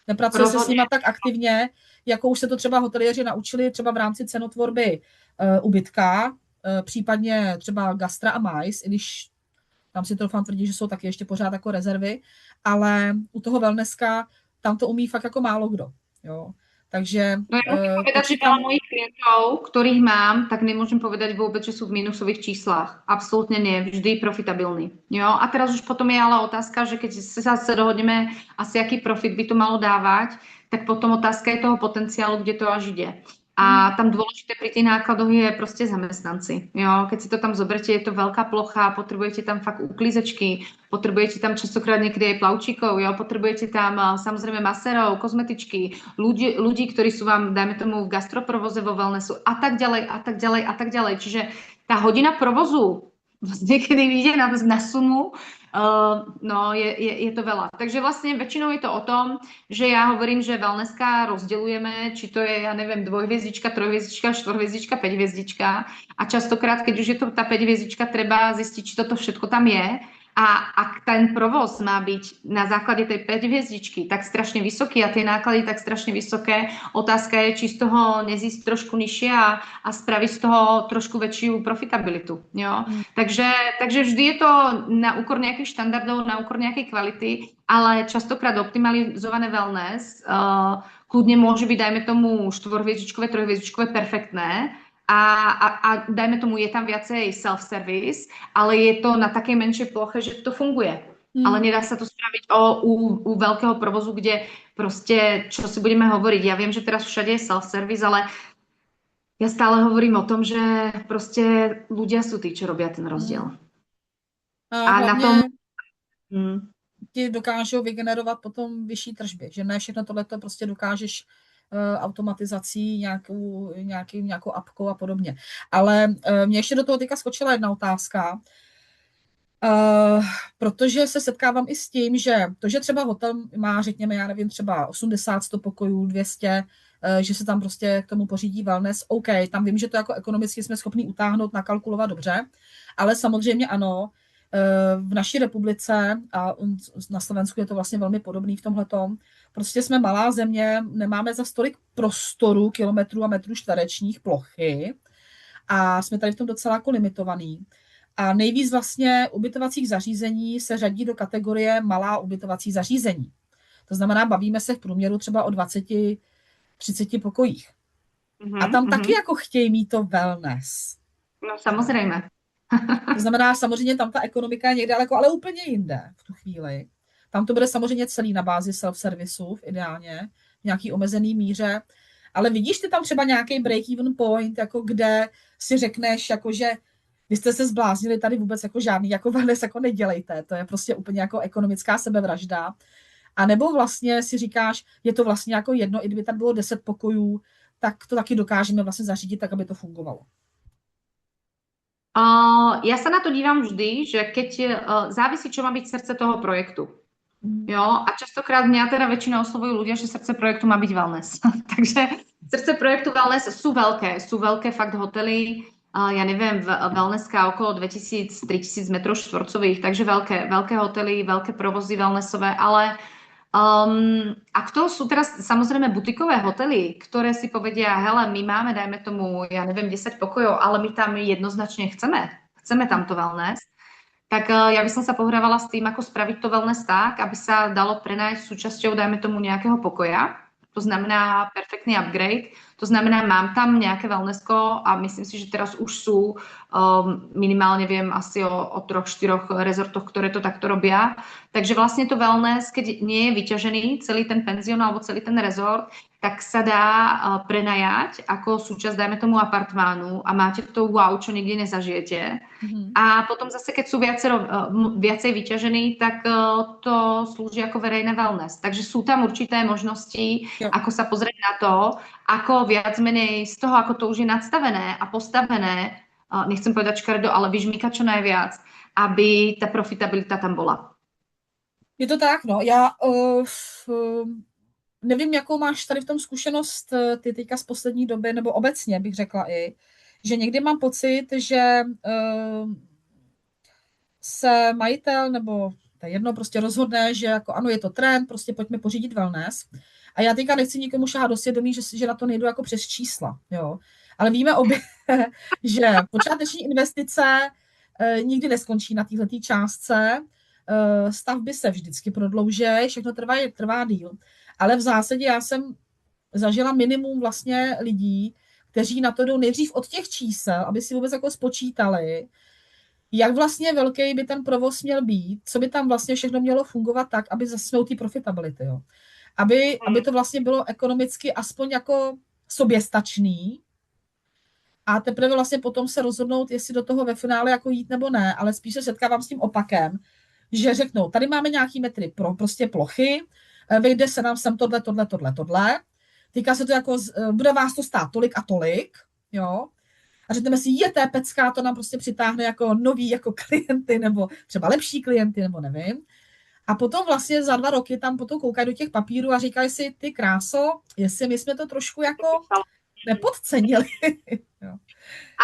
Nepracuje se s nima tak aktivně, jako už se to třeba hoteliéři naučili třeba v rámci cenotvorby ubytka, případně třeba Gastra a Mais, i když tam si troufám tvrdit, že jsou taky ještě pořád jako rezervy, ale u toho wellnesska tam to umí fakt jako málo kdo. Jo. Takže... No ja musím povedať, že veľa mojich klientov, ktorých mám, tak nemôžem povedať vôbec, že sú v minusových číslach. Absolútne nie, vždy profitabilní. Jo? A teraz už potom je ale otázka, že keď sa dohodneme asi, aký profit by to malo dávať, tak potom otázka je toho potenciálu, kde to až ide. A tam dôležité pri tých nákladoch je proste zamestnanci. Jo? Keď si to tam zoberte, je to veľká plocha, potrebujete tam fakt uklízečky, potrebujete tam častokrát niekedy aj plavčíkov, jo? Potrebujete tam samozrejme masérov, kozmetičky, ľudí, ktorí sú vám, dajme tomu, v gastroprovoze vo wellnessu a tak ďalej, a tak ďalej, a tak ďalej. Čiže tá hodina provozu niekedy vyjde na sumu, no je to veľa. Takže vlastne väčšinou je to o tom, že ja hovorím, že wellnesska rozdeľujeme, či to je, ja neviem, 2-hviezdička, 3-hviezdička, 4-hviezdička, 5-hviezdička a častokrát, keď už je to tá 5-hviezdička, treba zistiť, či toto všetko tam je. A ak ten provoz má byť na základe tej 5-hviezdičky tak strašne vysoký a tie náklady tak strašne vysoké, otázka je, či z toho nezísť trošku nižšie a spraviť z toho trošku väčšiu profitabilitu. Jo? Takže vždy je to na úkor nejakých štandardov, na úkor nejakej kvality, ale častokrát optimalizované wellness kľudne môže byť, dajme tomu, 4-hviezdičkové, 3-hviezdičkové perfektné, a dajme tomu, je tam viacej self-service, ale je to na takej menšej ploche, že to funguje. Ale nedá sa to spraviť u veľkého provozu, kde proste, čo si budeme hovoriť, ja viem, že teraz všade je self-service, ale ja stále hovorím o tom, že proste ľudia sú tí, čo robia ten rozdiel. A na tom... ti dokážou vygenerovat potom vyšší tržby, že ne všechno tohleto prostě dokážeš automatizací, nějakou apkou a podobně. Ale mě ještě do toho teďka skočila jedna otázka, protože se setkávám i s tím, že to, že třeba hotel má, řekněme, já nevím, třeba 80, 100 pokojů, 200, že se tam prostě k tomu pořídí wellness, OK, tam vím, že to jako ekonomicky jsme schopni utáhnout, nakalkulovat dobře, ale samozřejmě ano, v naší republice a na Slovensku je to vlastně velmi podobný v tomhletom. Prostě jsme malá země, nemáme za stolik prostoru, kilometrů a metrů čtverečních plochy a jsme tady v tom docela jako limitovaný. A nejvíc vlastně ubytovacích zařízení se řadí do kategorie malá ubytovací zařízení. To znamená, bavíme se v průměru třeba o 20-30 pokojích. A tam taky jako chtějí mít to wellness. No samozřejmě. To znamená, samozřejmě tam ta ekonomika je někde daleko, ale úplně jinde v tu chvíli. Tam to bude samozřejmě celý na bázi self-servisu, ideálně, v nějaký omezený míře. Ale vidíš ty tam třeba nějaký break-even point, jako kde si řekneš, jako že vy jste se zbláznili, tady vůbec jako žádný jako wellness jako nedělejte. To je prostě úplně jako ekonomická sebevražda. A nebo vlastně si říkáš, je to vlastně jako jedno, i kdyby tam bylo 10 pokojů, tak to taky dokážeme vlastně zařídit tak, aby to fungovalo. Ja sa na to dívam vždy, že keď závisí, čo má byť srdce toho projektu. Jo? A častokrát mňa teda väčšina oslovujú ľudia, že srdce projektu má byť wellness. Takže srdce projektu wellness sú veľké fakt hotely, ja neviem, wellnesska okolo 2000-3000 metrov štvorcových, takže veľké hotely, veľké provozy wellnessové, ale A to sú teraz samozrejme butikové hotely, ktoré si povedia, hele, my máme, dajme tomu, ja neviem, 10 pokojov, ale my tam jednoznačne chceme. Chceme tam to wellness. Tak ja by som sa pohrávala s tým, ako spraviť to wellness tak, aby sa dalo prenajať súčasťou, dajme tomu, nejakého pokoja. To znamená perfektný upgrade. To znamená, mám tam nejaké wellnessko a myslím si, že teraz už sú minimálne viem asi o 3-4 rezortoch, ktoré to takto robia. Takže vlastne to wellness, keď nie je vyťažený celý ten penzión alebo celý ten rezort, tak sa dá prenajať ako súčasť, dajme tomu, apartmánu a máte to wow, čo nikdy nezažijete. A potom zase, keď sú viacej vyťažení, tak to slúži ako verejné wellness. Takže sú tam určité možnosti, ako sa pozrieť na to, ako viac menej z toho, ako to už je nadstavené a postavené, nechcem povedať škaredo, ale vyžmýkať čo najviac, aby ta profitabilita tam bola. Je to tak, no. Já nevím, jakou máš tady v tom zkušenost ty teďka z poslední doby, nebo obecně bych řekla i, že někdy mám pocit, že se majitel, nebo to je jedno, prostě rozhodne, že jako ano, je to trend, prostě pojďme pořídit wellness. A já teďka nechci nikomu šahat do svědomí, že na to nejdu jako přes čísla, jo. Ale víme obě, že počáteční investice nikdy neskončí na této částce, stavby se vždycky prodlouží, všechno trvá díl. Ale v zásadě já jsem zažila minimum vlastně lidí, kteří na to jdou nejdřív od těch čísel, aby si vůbec jako spočítali, jak vlastně velký by ten provoz měl být, co by tam vlastně všechno mělo fungovat tak, aby zasnou ty profitability, jo. Aby to vlastně bylo ekonomicky aspoň jako soběstačný a teprve vlastně potom se rozhodnout, jestli do toho ve finále jako jít nebo ne, ale spíš se setkávám s tím opakem, že řeknou, tady máme nějaký metry pro prostě plochy, vejde se nám sem tohle. Týká se to jako, bude vás to stát tolik a tolik, jo. A řekneme si, je té pecká, to nám prostě přitáhne jako nový jako klienty, nebo třeba lepší klienty, nebo nevím. A potom vlastně za 2 roky tam potom koukají do těch papírů a říkají si, ty kráso, jestli my jsme to trošku jako nepodcenili. Jo.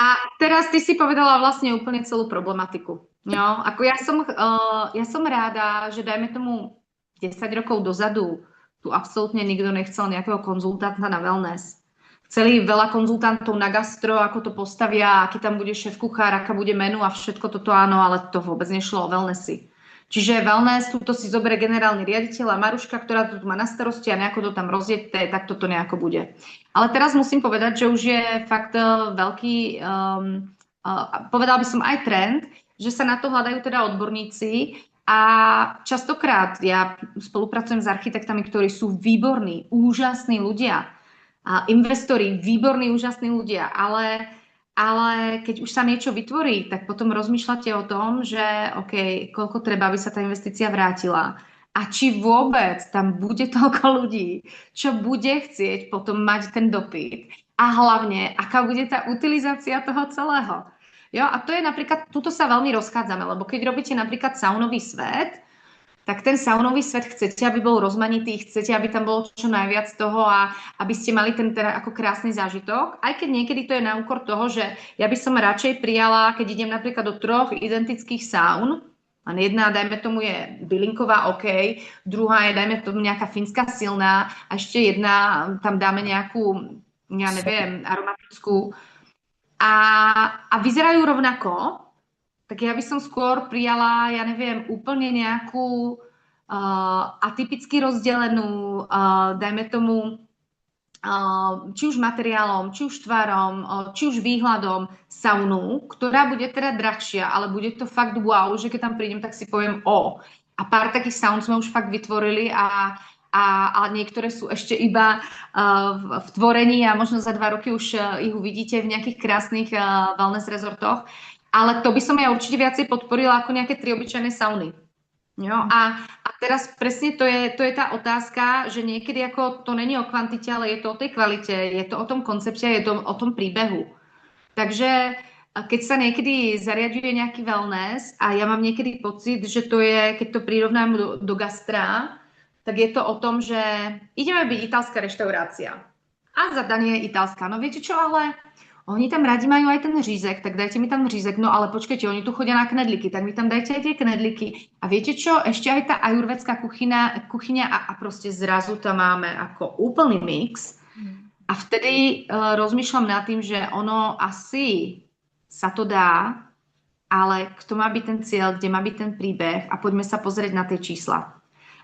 A teraz ty si povedala vlastne úplne celú problematiku. Jo? Ako ja som ráda, že dajme tomu 10 rokov dozadu tu absolútne nikto nechcel nejakého konzultanta na wellness. Chceli veľa konzultantov na gastro, ako to postavia, aký tam bude šéf kuchár, aká bude menu a všetko toto áno, ale to vôbec nešlo o wellnessy. Čiže wellness, túto si zoberie generálny riaditeľ a Maruška, ktorá to má na starosti a nejako to tam rozjedete, tak toto nejako bude. Ale teraz musím povedať, že už je fakt veľký, povedala by som aj trend, že sa na to hľadajú teda odborníci a častokrát ja spolupracujem s architektami, ktorí sú výborní, úžasní ľudia, investori, výborní, úžasní ľudia, ale keď už sa niečo vytvorí, tak potom rozmýšľate o tom, že OK, koľko treba, aby sa tá investícia vrátila. A či vôbec tam bude toľko ľudí, čo bude chcieť potom mať ten dopyt. A hlavne, aká bude tá utilizácia toho celého. Jo, a to je napríklad, tuto sa veľmi rozchádzame, lebo keď robíte napríklad saunový svet, tak ten saunový svet chcete, aby bol rozmanitý, chcete, aby tam bolo čo najviac toho a aby ste mali ten teda ako krásny zážitok. Aj keď niekedy to je na úkor toho, že ja by som radšej prijala, keď idem napríklad do 3 identických saun, a jedna, dajme tomu, je bylinková, OK, druhá je, dajme tomu, nejaká fínska silná a ešte jedna, tam dáme nejakú, ja neviem, aromatickú. A vyzerajú rovnako, tak ja by som skôr prijala, ja neviem, úplne nejakú atypicky rozdelenú, dajme tomu, či už materiálom, či už tvarom, či už výhľadom saunu, ktorá bude teda drahšia, ale bude to fakt wow, že keď tam prídem, tak si poviem o. A pár takých saun sme už fakt vytvorili a niektoré sú ešte iba v tvorení a možno za 2 roky už ich uvidíte v nejakých krásnych wellness rezortoch. Ale to by som ja určite viacej podporila ako nejaké 3 obyčajné sauny. Jo? A teraz presne to je tá otázka, že niekedy ako to není o kvantite, ale je to o tej kvalite, je to o tom koncepte, je to o tom príbehu. Takže keď sa niekedy zariaďuje nejaký wellness a ja mám niekedy pocit, že to je, keď to prirovnám do gastra, tak je to o tom, že ideme byť italská reštaurácia. A zadanie je italská. No viete čo, ale oni tam rádi majú aj ten řízek, tak dajte mi tam řízek, no ale počkejte, oni tu chodia na knedliky, tak mi tam dajte aj tie knedliky. A viete čo, ešte aj tá ajurvedská kuchyňa a proste zrazu tam máme ako úplný mix. A vtedy rozmýšľam nad tým, že ono asi sa to dá, ale kto má byť ten cieľ, kde má byť ten príbeh a poďme sa pozrieť na tie čísla.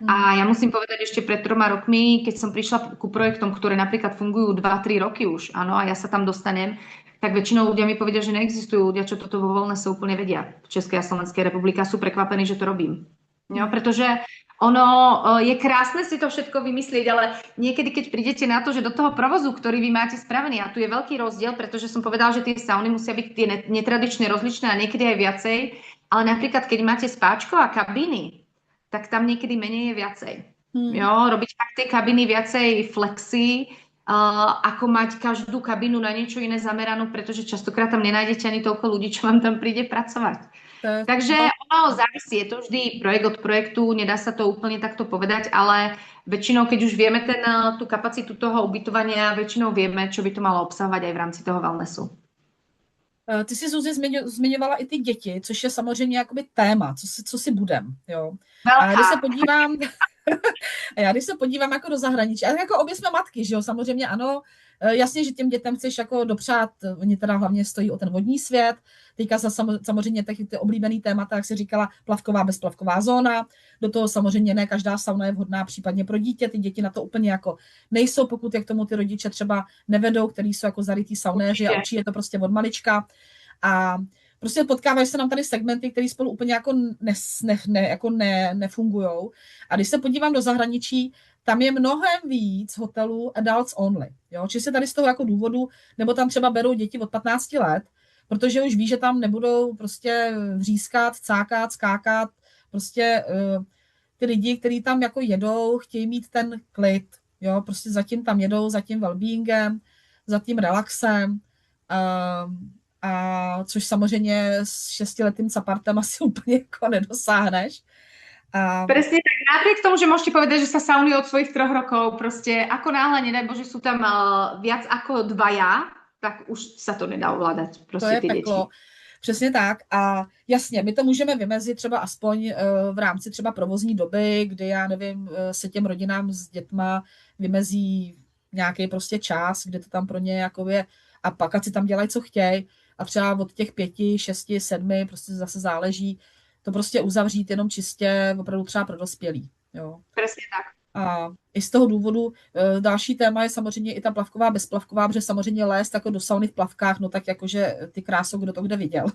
A ja musím povedať, ešte pred 3 rokmi, keď som prišla ku projektom, ktoré napríklad fungujú 2-3 roky už, áno, a ja sa tam dostanem, tak väčšinou ľudia mi povedia, že neexistujú ľudia, čo toto vo voľné sa úplne vedia. V Českej a Slovenskej republike sú prekvapení, že to robím. Jo, pretože ono je krásne si to všetko vymyslieť, ale niekedy, keď prídete na to, že do toho provozu, ktorý vy máte spravený, a tu je veľký rozdiel, pretože som povedala, že tie sauny musia byť tie netradičné, rozličné a niekedy aj viacej, ale napríklad, keď máte spáčko a kabíny, tak tam niekedy menej je viacej. Jo, robiť fakt tie kabiny viacej flexi, ako mať každú kabinu na niečo iné zameranú, pretože častokrát tam nenájdete ani toľko ľudí, čo vám tam príde pracovať. Takže ono závisí, je to vždy projekt od projektu, nedá sa to úplne takto povedať, ale väčšinou, keď už vieme tú kapacitu toho ubytovania, väčšinou vieme, čo by to malo obsahovať aj v rámci toho wellnessu. Ty jsi, Zuzi, zmiňovala i ty děti, což je samozřejmě jakoby téma, co si budem, jo. A když se podívám jako do zahraničí, a jako obě jsme matky, že jo, samozřejmě ano, jasně, že těm dětem chceš jako dopřát, oni teda hlavně stojí o ten vodní svět, teďka se samozřejmě ty oblíbený témata, jak jsi říkala, plavková, bezplavková zóna, do toho samozřejmě ne každá sauna je vhodná případně pro dítě, ty děti na to úplně jako nejsou, pokud je k tomu ty rodiče třeba nevedou, který jsou jako zarytý saunéři a učí je to prostě od malička a prostě potkávají se nám tady segmenty, které spolu úplně jako nefungujou. A když se podívám do zahraničí, tam je mnohem víc hotelů adults only. Jo? Či se tady z toho jako důvodu, nebo tam třeba berou děti od 15 let, protože už ví, že tam nebudou prostě vřískat, cákat, skákat. Prostě ty lidi, kteří tam jako jedou, chtějí mít ten klid. Jo? Prostě zatím tam jedou, za tím wellbeingem, za tím relaxem. A což samozřejmě s 6letým capartem asi úplně jako nedosáhneš. Presne tak, napriek tomu, že môžete povedať, že sa sauny od svojich 3 rokov, proste ako náhle, nedaj Bože, sú tam viac ako 2, tak už sa to nedá ovládať. To je peklo. Přesně tak. A jasně, my to můžeme vymezit třeba aspoň v rámci třeba provozní doby, kdy já nevím, se těm rodinám s dětma vymezí nějaký prostě čas, kde to tam pro ně jako je a pak ať si tam dělají, co chtějí. A třeba od těch 5, 6, 7 prostě zase záleží to prostě uzavřít jenom čistě opravdu třeba pro dospělí. Jo. Přesně tak. A i z toho důvodu další téma je samozřejmě i ta plavková, bezplavková, protože samozřejmě lézt jako do sauny v plavkách, no tak jakože ty kráso, kdo to kde viděl.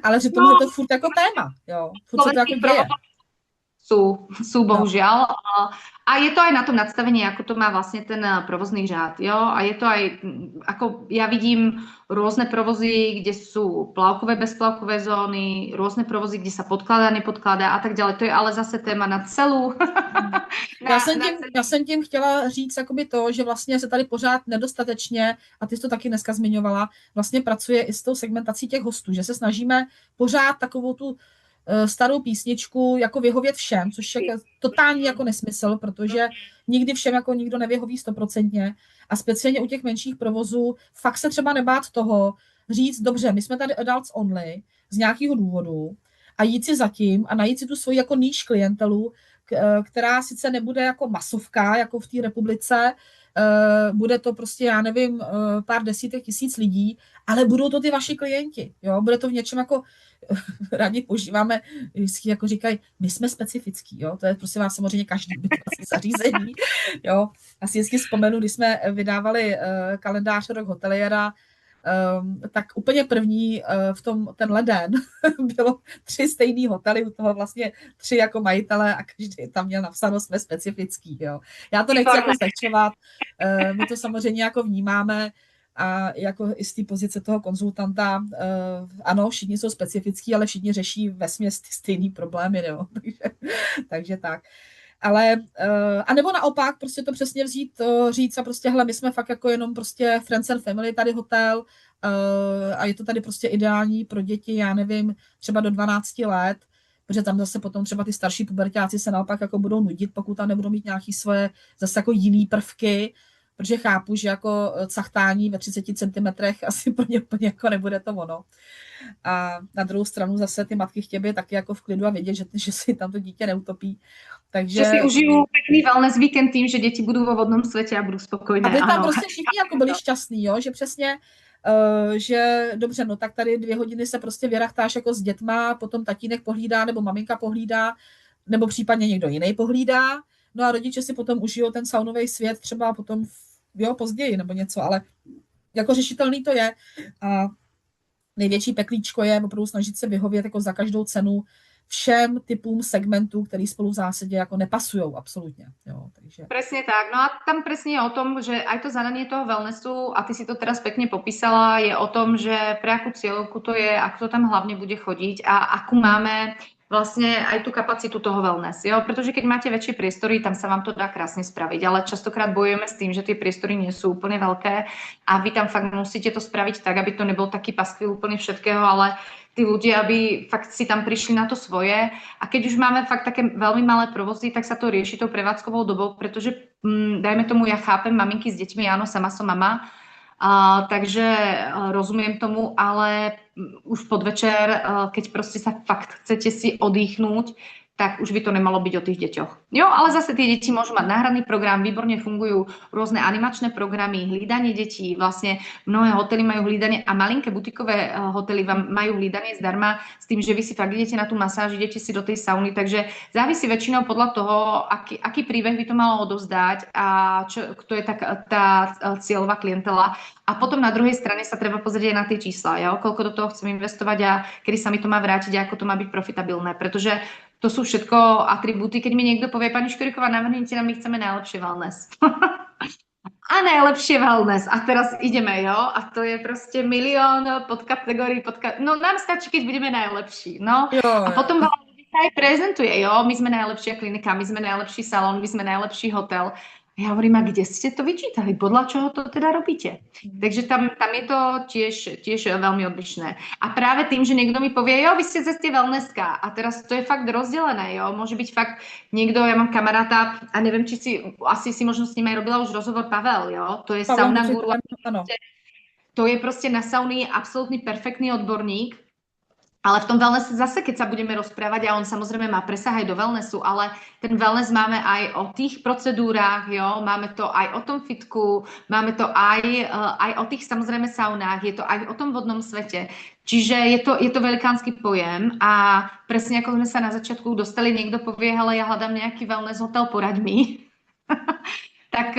Ale přitom je to furt jako téma. Jo. Furt se to jako děje. Sú bohužiaľ. A je to aj na tom nadstavení, ako to má vlastne ten provozný řád. Jo? A je to aj, ako ja vidím rôzne provozy, kde sú plavkové, bezplavkové zóny, rôzne provozy, kde sa podkladá, nepodkladá a tak ďalej. To je ale zase téma na celú. Já jsem tím chtěla říct jakoby to, že vlastně se tady pořád nedostatečně, a ty jsi to taky dneska zmiňovala, vlastně pracuje i s tou segmentací těch hostů, že se snažíme pořád takovou tu starou písničku jako vyhovět všem, což je totální jako nesmysl, protože nikdy všem jako nikdo nevyhoví 100%. A speciálně u těch menších provozů fakt se třeba nebát toho říct, dobře, my jsme tady adults only z nějakého důvodu a jít si zatím a najít si tu svoji jako níž klientelu, která sice nebude jako masovka, jako v té republice, bude to prostě, já nevím, pár desítek tisíc lidí, ale budou to ty vaši klienti, jo, bude to v něčem jako, rádi používáme, vždycky jako říkají, my jsme specifický, jo, to je prostě vás samozřejmě každý bytovací zařízení, jo, asi vždycky vzpomenu, když jsme vydávali kalendář Rok hoteliera, tak úplně první ten leden bylo 3 stejný hotely, u toho vlastně 3 jako majitele a každý tam měl napsáno, jsme specifický. Jo. Já to nechci jako zlehčovat, my to samozřejmě jako vnímáme a jako i z té pozice toho konzultanta, ano, všichni jsou specifický, ale všichni řeší vesměs ty stejný problémy, jo. Takže tak. Ale, a nebo naopak, prostě to přesně říct a prostě, hele, my jsme fakt jako jenom prostě friends and family tady hotel a je to tady prostě ideální pro děti, já nevím, třeba do 12 let, protože tam zase potom třeba ty starší puberťáci se naopak jako budou nudit, pokud tam nebudou mít nějaký svoje zase jako jiný prvky, protože chápu, že jako cachtání ve 30 centimetrech asi pro ně úplně jako nebude to ono. A na druhou stranu zase ty matky chtějí být taky jako v klidu a vědět, že si tam to dítě neutopí. Takže... Že si užijú pekný wellness víkend tým, že děti budou vo vodnom světě a budou spokojné. Aby tam ano. prostě všichni jako byli šťastní, jo? Že přesně, že dobře, no tak tady 2 hodiny se prostě vyrachtáš jako s dětma, potom tatínek pohlídá, nebo maminka pohlídá, nebo případně někdo jiný pohlídá, no a rodiče si potom užijou ten saunový svět třeba potom, jo, později nebo něco, ale jako řešitelný to je a největší peklíčko je opravdu snažit se vyhovět jako za každou cenu všem typům segmentů, který spolu v zásadě jako nepasujou absolutně. Jo, takže... Presne tak. No a tam presne je o tom, že aj to zadanie toho wellnessu, a ty si to teraz pekne popísala, je o tom, že pre akú cieľovku to je a kto tam hlavne bude chodiť a akú máme vlastne aj tú kapacitu toho wellness, jo? Pretože keď máte väčšie priestory, tam sa vám to dá krásne spraviť, ale častokrát bojujeme s tým, že tie priestory nie sú úplne veľké a vy tam fakt musíte to spraviť tak, aby to nebol taký paskvil úplne všetkého, ale tí ľudia, aby fakt si tam prišli na to svoje. A keď už máme fakt také veľmi malé provozy, tak sa to rieši tou prevádzkovou dobou, pretože dajme tomu, ja chápem maminky s deťmi, áno, sama som mama, takže rozumiem tomu, ale už podvečer, keď proste sa fakt chcete si odýchnúť, tak už by to nemalo byť o tých deťoch. Jo, ale zase tie deti môžu mať náhradný program, výborne fungujú rôzne animačné programy, hlídanie detí, vlastne mnohé hotely majú hlídanie a malinké butikové hotely vám majú hlídanie zdarma s tým, že vy si fakt idete na tú masáž, idete si do tej sauny, takže závisí väčšinou podľa toho, aký príbeh by to malo odovzdať a kto je tá cieľová klientela. A potom na druhej strane sa treba pozrieť aj na tie čísla, jo? Koľko do toho chcem investovať a kedy sa mi to má vrátiť a ako to má byť profitabilné, pretože to sú všetko atribúty. Keď mi niekto povie, pani Škoriková, navrhnite nám, my chceme najlepšie wellness. A najlepšie wellness. A teraz ideme, jo? A to je proste milión podkategórií. No nám stačí, keď budeme najlepší. No. A potom veľa ľudí sa aj prezentuje, jo? My sme najlepšia klinika, my sme najlepší salón, my sme najlepší hotel. Ja hovorím, a kde ste to vyčítali? Podľa čoho to teda robíte? Takže tam je to tiež veľmi odlišné. A práve tým, že niekto mi povie, jo, vy ste cesty wellnesska. A teraz to je fakt rozdelené, jo. Môže byť fakt niekto, ja mám kamaráta a neviem, či asi si možno s ním aj robila už rozhovor Pavel, jo. To je sauna guru. To je proste na sauny absolútny perfektný odborník. Ale v tom wellnesse zase, keď sa budeme rozprávať, a on samozrejme má presah aj do wellnessu, ale ten wellness máme aj o tých procedúrách, jo, máme to aj o tom fitku, máme to aj o tých samozrejme saunách, je to aj o tom vodnom svete. Čiže je to velikánsky pojem a presne ako sme sa na začiatku dostali, niekto povie, hele, ja hľadám nejaký wellness hotel, poraď mi. Tak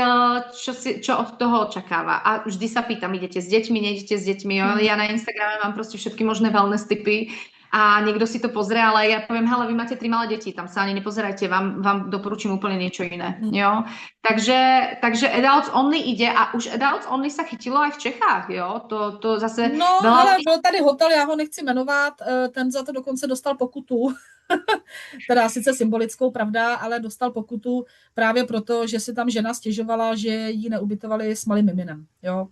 čo od toho očakáva? A vždy sa pýtam, idete s deťmi, nejdete s deťmi? Jo? Ja na Instagrame mám proste všetky možné wellness tipy a niekto si to pozrie, ale ja poviem, hele, vy máte 3 malé deti, tam sa ani nepozerajte, vám doporučím úplne niečo iné. Jo? Takže Adults Only ide a už Adults Only sa chytilo aj v Čechách, jo? To zase... No, ale byl tady hotel, já ho nechci jmenovat, ten za to dokonce dostal pokutu. Teda sice symbolickou, pravda, ale dostal pokutu právě proto, že si tam žena stěžovala, že ji neubytovali s malým miminem. Jo.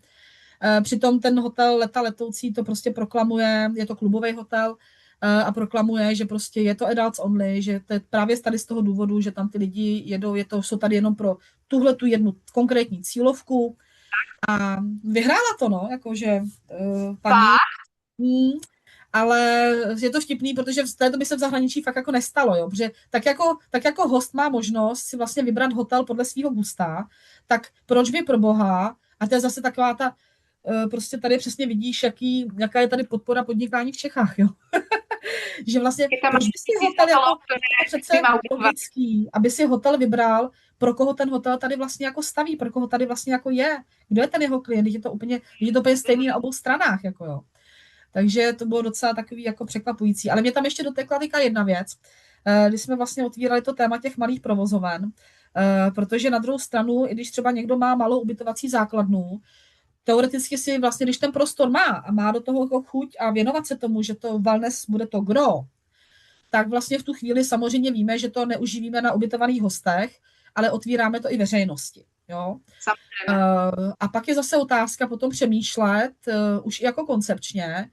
Přitom ten hotel Leta letoucí to prostě proklamuje, je to klubový hotel a proklamuje, že prostě je to adults only, že to je právě tady z toho důvodu, že tam ty lidi jedou, jsou tady jenom pro tuhle tu jednu konkrétní cílovku a vyhrála to, no, jakože paní... Ale je to vtipný, protože v té době se v zahraničí fakt jako nestalo, jo? Protože tak jako host má možnost si vlastně vybrat hotel podle svého gusta, tak proč by pro boha, a to je zase taková ta, prostě tady přesně vidíš, jaká je tady podpora podnikání v Čechách, jo? Že vlastně, proč by si hotel jako přece logický, aby si hotel vybral, pro koho ten hotel tady vlastně jako staví, pro koho tady vlastně jako je, kdo je ten jeho klient, je to úplně stejný na obou stranách, jako jo. Takže to bylo docela takový jako překvapující. Ale mě tam ještě dotekla jedna věc, když jsme vlastně otvírali to téma těch malých provozoven, protože na druhou stranu, i když třeba někdo má malou ubytovací základnu, teoreticky si vlastně, když ten prostor má a má do toho jako chuť a věnovat se tomu, že to wellness bude to gro, tak vlastně v tu chvíli samozřejmě víme, že to neuživíme na ubytovaných hostech, ale otvíráme to i veřejnosti. Jo? A pak je zase otázka potom přemýšlet už i jako koncepčně,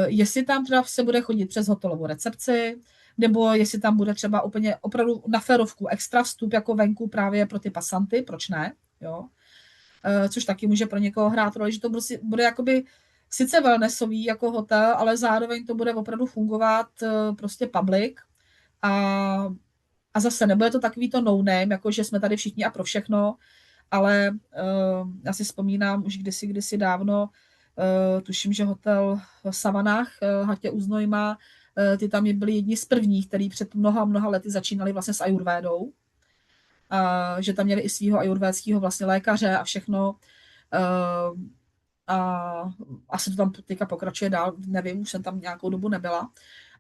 jestli tam teda se bude chodit přes hotelovou recepci, nebo jestli tam bude třeba úplně opravdu na férovku extra vstup jako venku právě pro ty pasanty, proč ne? Jo? což taky může pro někoho hrát roli, že to bude jakoby sice wellnessový jako hotel, ale zároveň to bude opravdu fungovat prostě public a zase nebude to takový to no-name, jako že jsme tady všichni a pro všechno, ale já si vzpomínám už kdysi dávno, tuším, že hotel v Savanách, Hatě u Znojma, ty tam byli jedni z prvních, který před mnoha lety začínali vlastně s ajurvédou, že tam měli i svého ajurvédského vlastně lékaře a všechno. A asi to tam teďka pokračuje dál, nevím, už jsem tam nějakou dobu nebyla.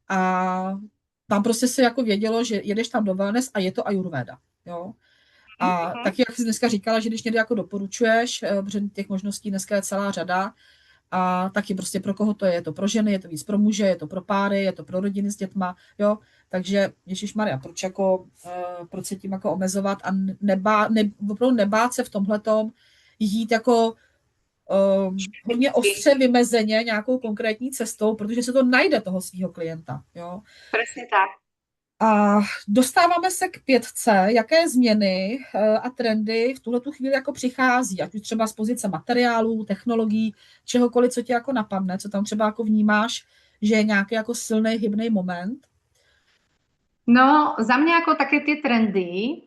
A tam prostě se jako vědělo, že jedeš tam do wellness a je to ajurvéda, jo. A taky, jak jsi dneska říkala, že když někde jako doporučuješ, protože těch možností dneska je celá řada, a taky prostě pro koho to je to pro ženy, je to víc pro muže, je to pro páry, je to pro rodiny s dětma, jo, takže ježišmarja, proč se tím jako omezovat a opravdu nebát se v tomhletom jít jako hodně ostře vymezeně nějakou konkrétní cestou, protože se to najde toho svého klienta, jo. Presne tak. A dostáváme se k 5. Jaké změny a trendy v tuhletu chvíli jako přichází, ať už třeba z pozice materiálů, technologií, čehokoliv, co tě jako napadne, co tam třeba jako vnímáš, že je nějaký jako silný hybný moment? No, za mňa ako také tie trendy,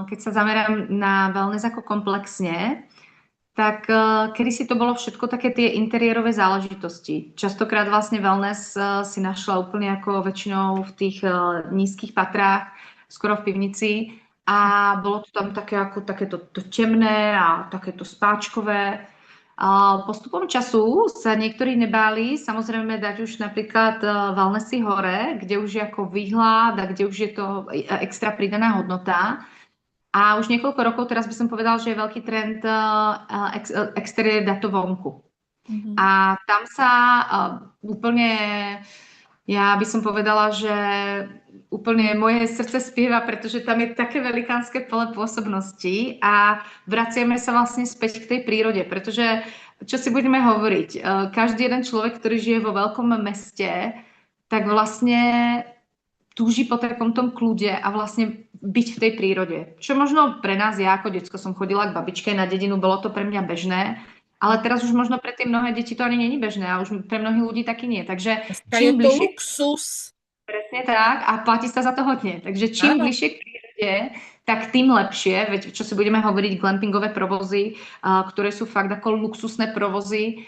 keď sa zamerám na wellness ako komplexne, tak kedysi to bolo všetko také tie interiérové záležitosti. Častokrát vlastne wellness si našla úplne ako väčšinou v tých nízkych patrách, skoro v pivnici a bolo to tam také ako takéto temné a takéto spáčkové. Postupom času sa niektorí nebáli samozrejme dať už napríklad wellnessy hore, kde už je ako výhľad a kde už je to extra pridaná hodnota. A už niekoľko rokov, teraz by som povedal, že je veľký trend exteriér dať to vonku. A tam sa úplne, ja by som povedala, že úplne moje srdce spieva, pretože tam je také velikánske pole pôsobnosti a vraciame sa vlastne späť k tej prírode, pretože čo si budeme hovoriť, každý jeden človek, ktorý žije vo veľkom meste, tak vlastne túži po takom tom kľude a vlastne byť v tej prírode. Čo možno pre nás, ja ako decko som chodila k babičke na dedinu, bolo to pre mňa bežné, ale teraz už možno pre tie mnohé deti to ani není bežné a už pre mnohých ľudí taky nie. Takže čím bližšie... Je to luxus. Presne tak a platí sa za to hodne. Takže čím bližšie k prírode, tak tým lepšie, veď čo si budeme hovoriť, glampingové provozy, ktoré sú fakt ako luxusné provozy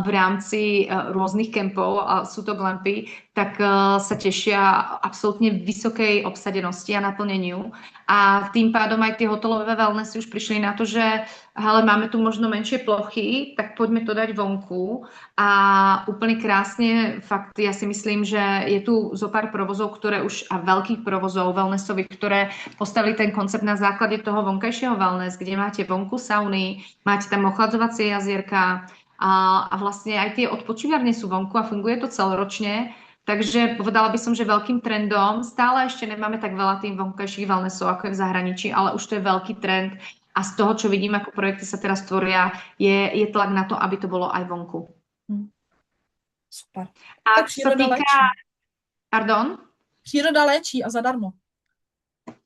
v rámci rôznych kempov, a sú to glampy, tak sa tešia absolútne vysokej obsadenosti a naplneniu. A tým pádom aj tie hotelové wellnessy už prišli na to, že hele, máme tu možno menšie plochy, tak poďme to dať vonku. A úplne krásne, fakt, ja si myslím, že je tu zo pár provozov, ktoré už, a veľkých provozov wellnessových, ktoré postavili ten koncept na základe toho vonkajšieho wellness, kde máte vonku sauny, máte tam ochladzovacie jazierka a vlastne aj tie odpočívárne sú vonku a funguje to celoročne. Takže povedala by som, že veľkým trendom, stále ešte nemáme tak veľa tým vonkajších wellnessov, ako je v zahraničí, ale už to je veľký trend a z toho, čo vidím, ako projekty sa teraz tvoria, je tlak na to, aby to bolo aj vonku. Super. A čo sa týka... Pardon? Příroda léčí a zadarmo.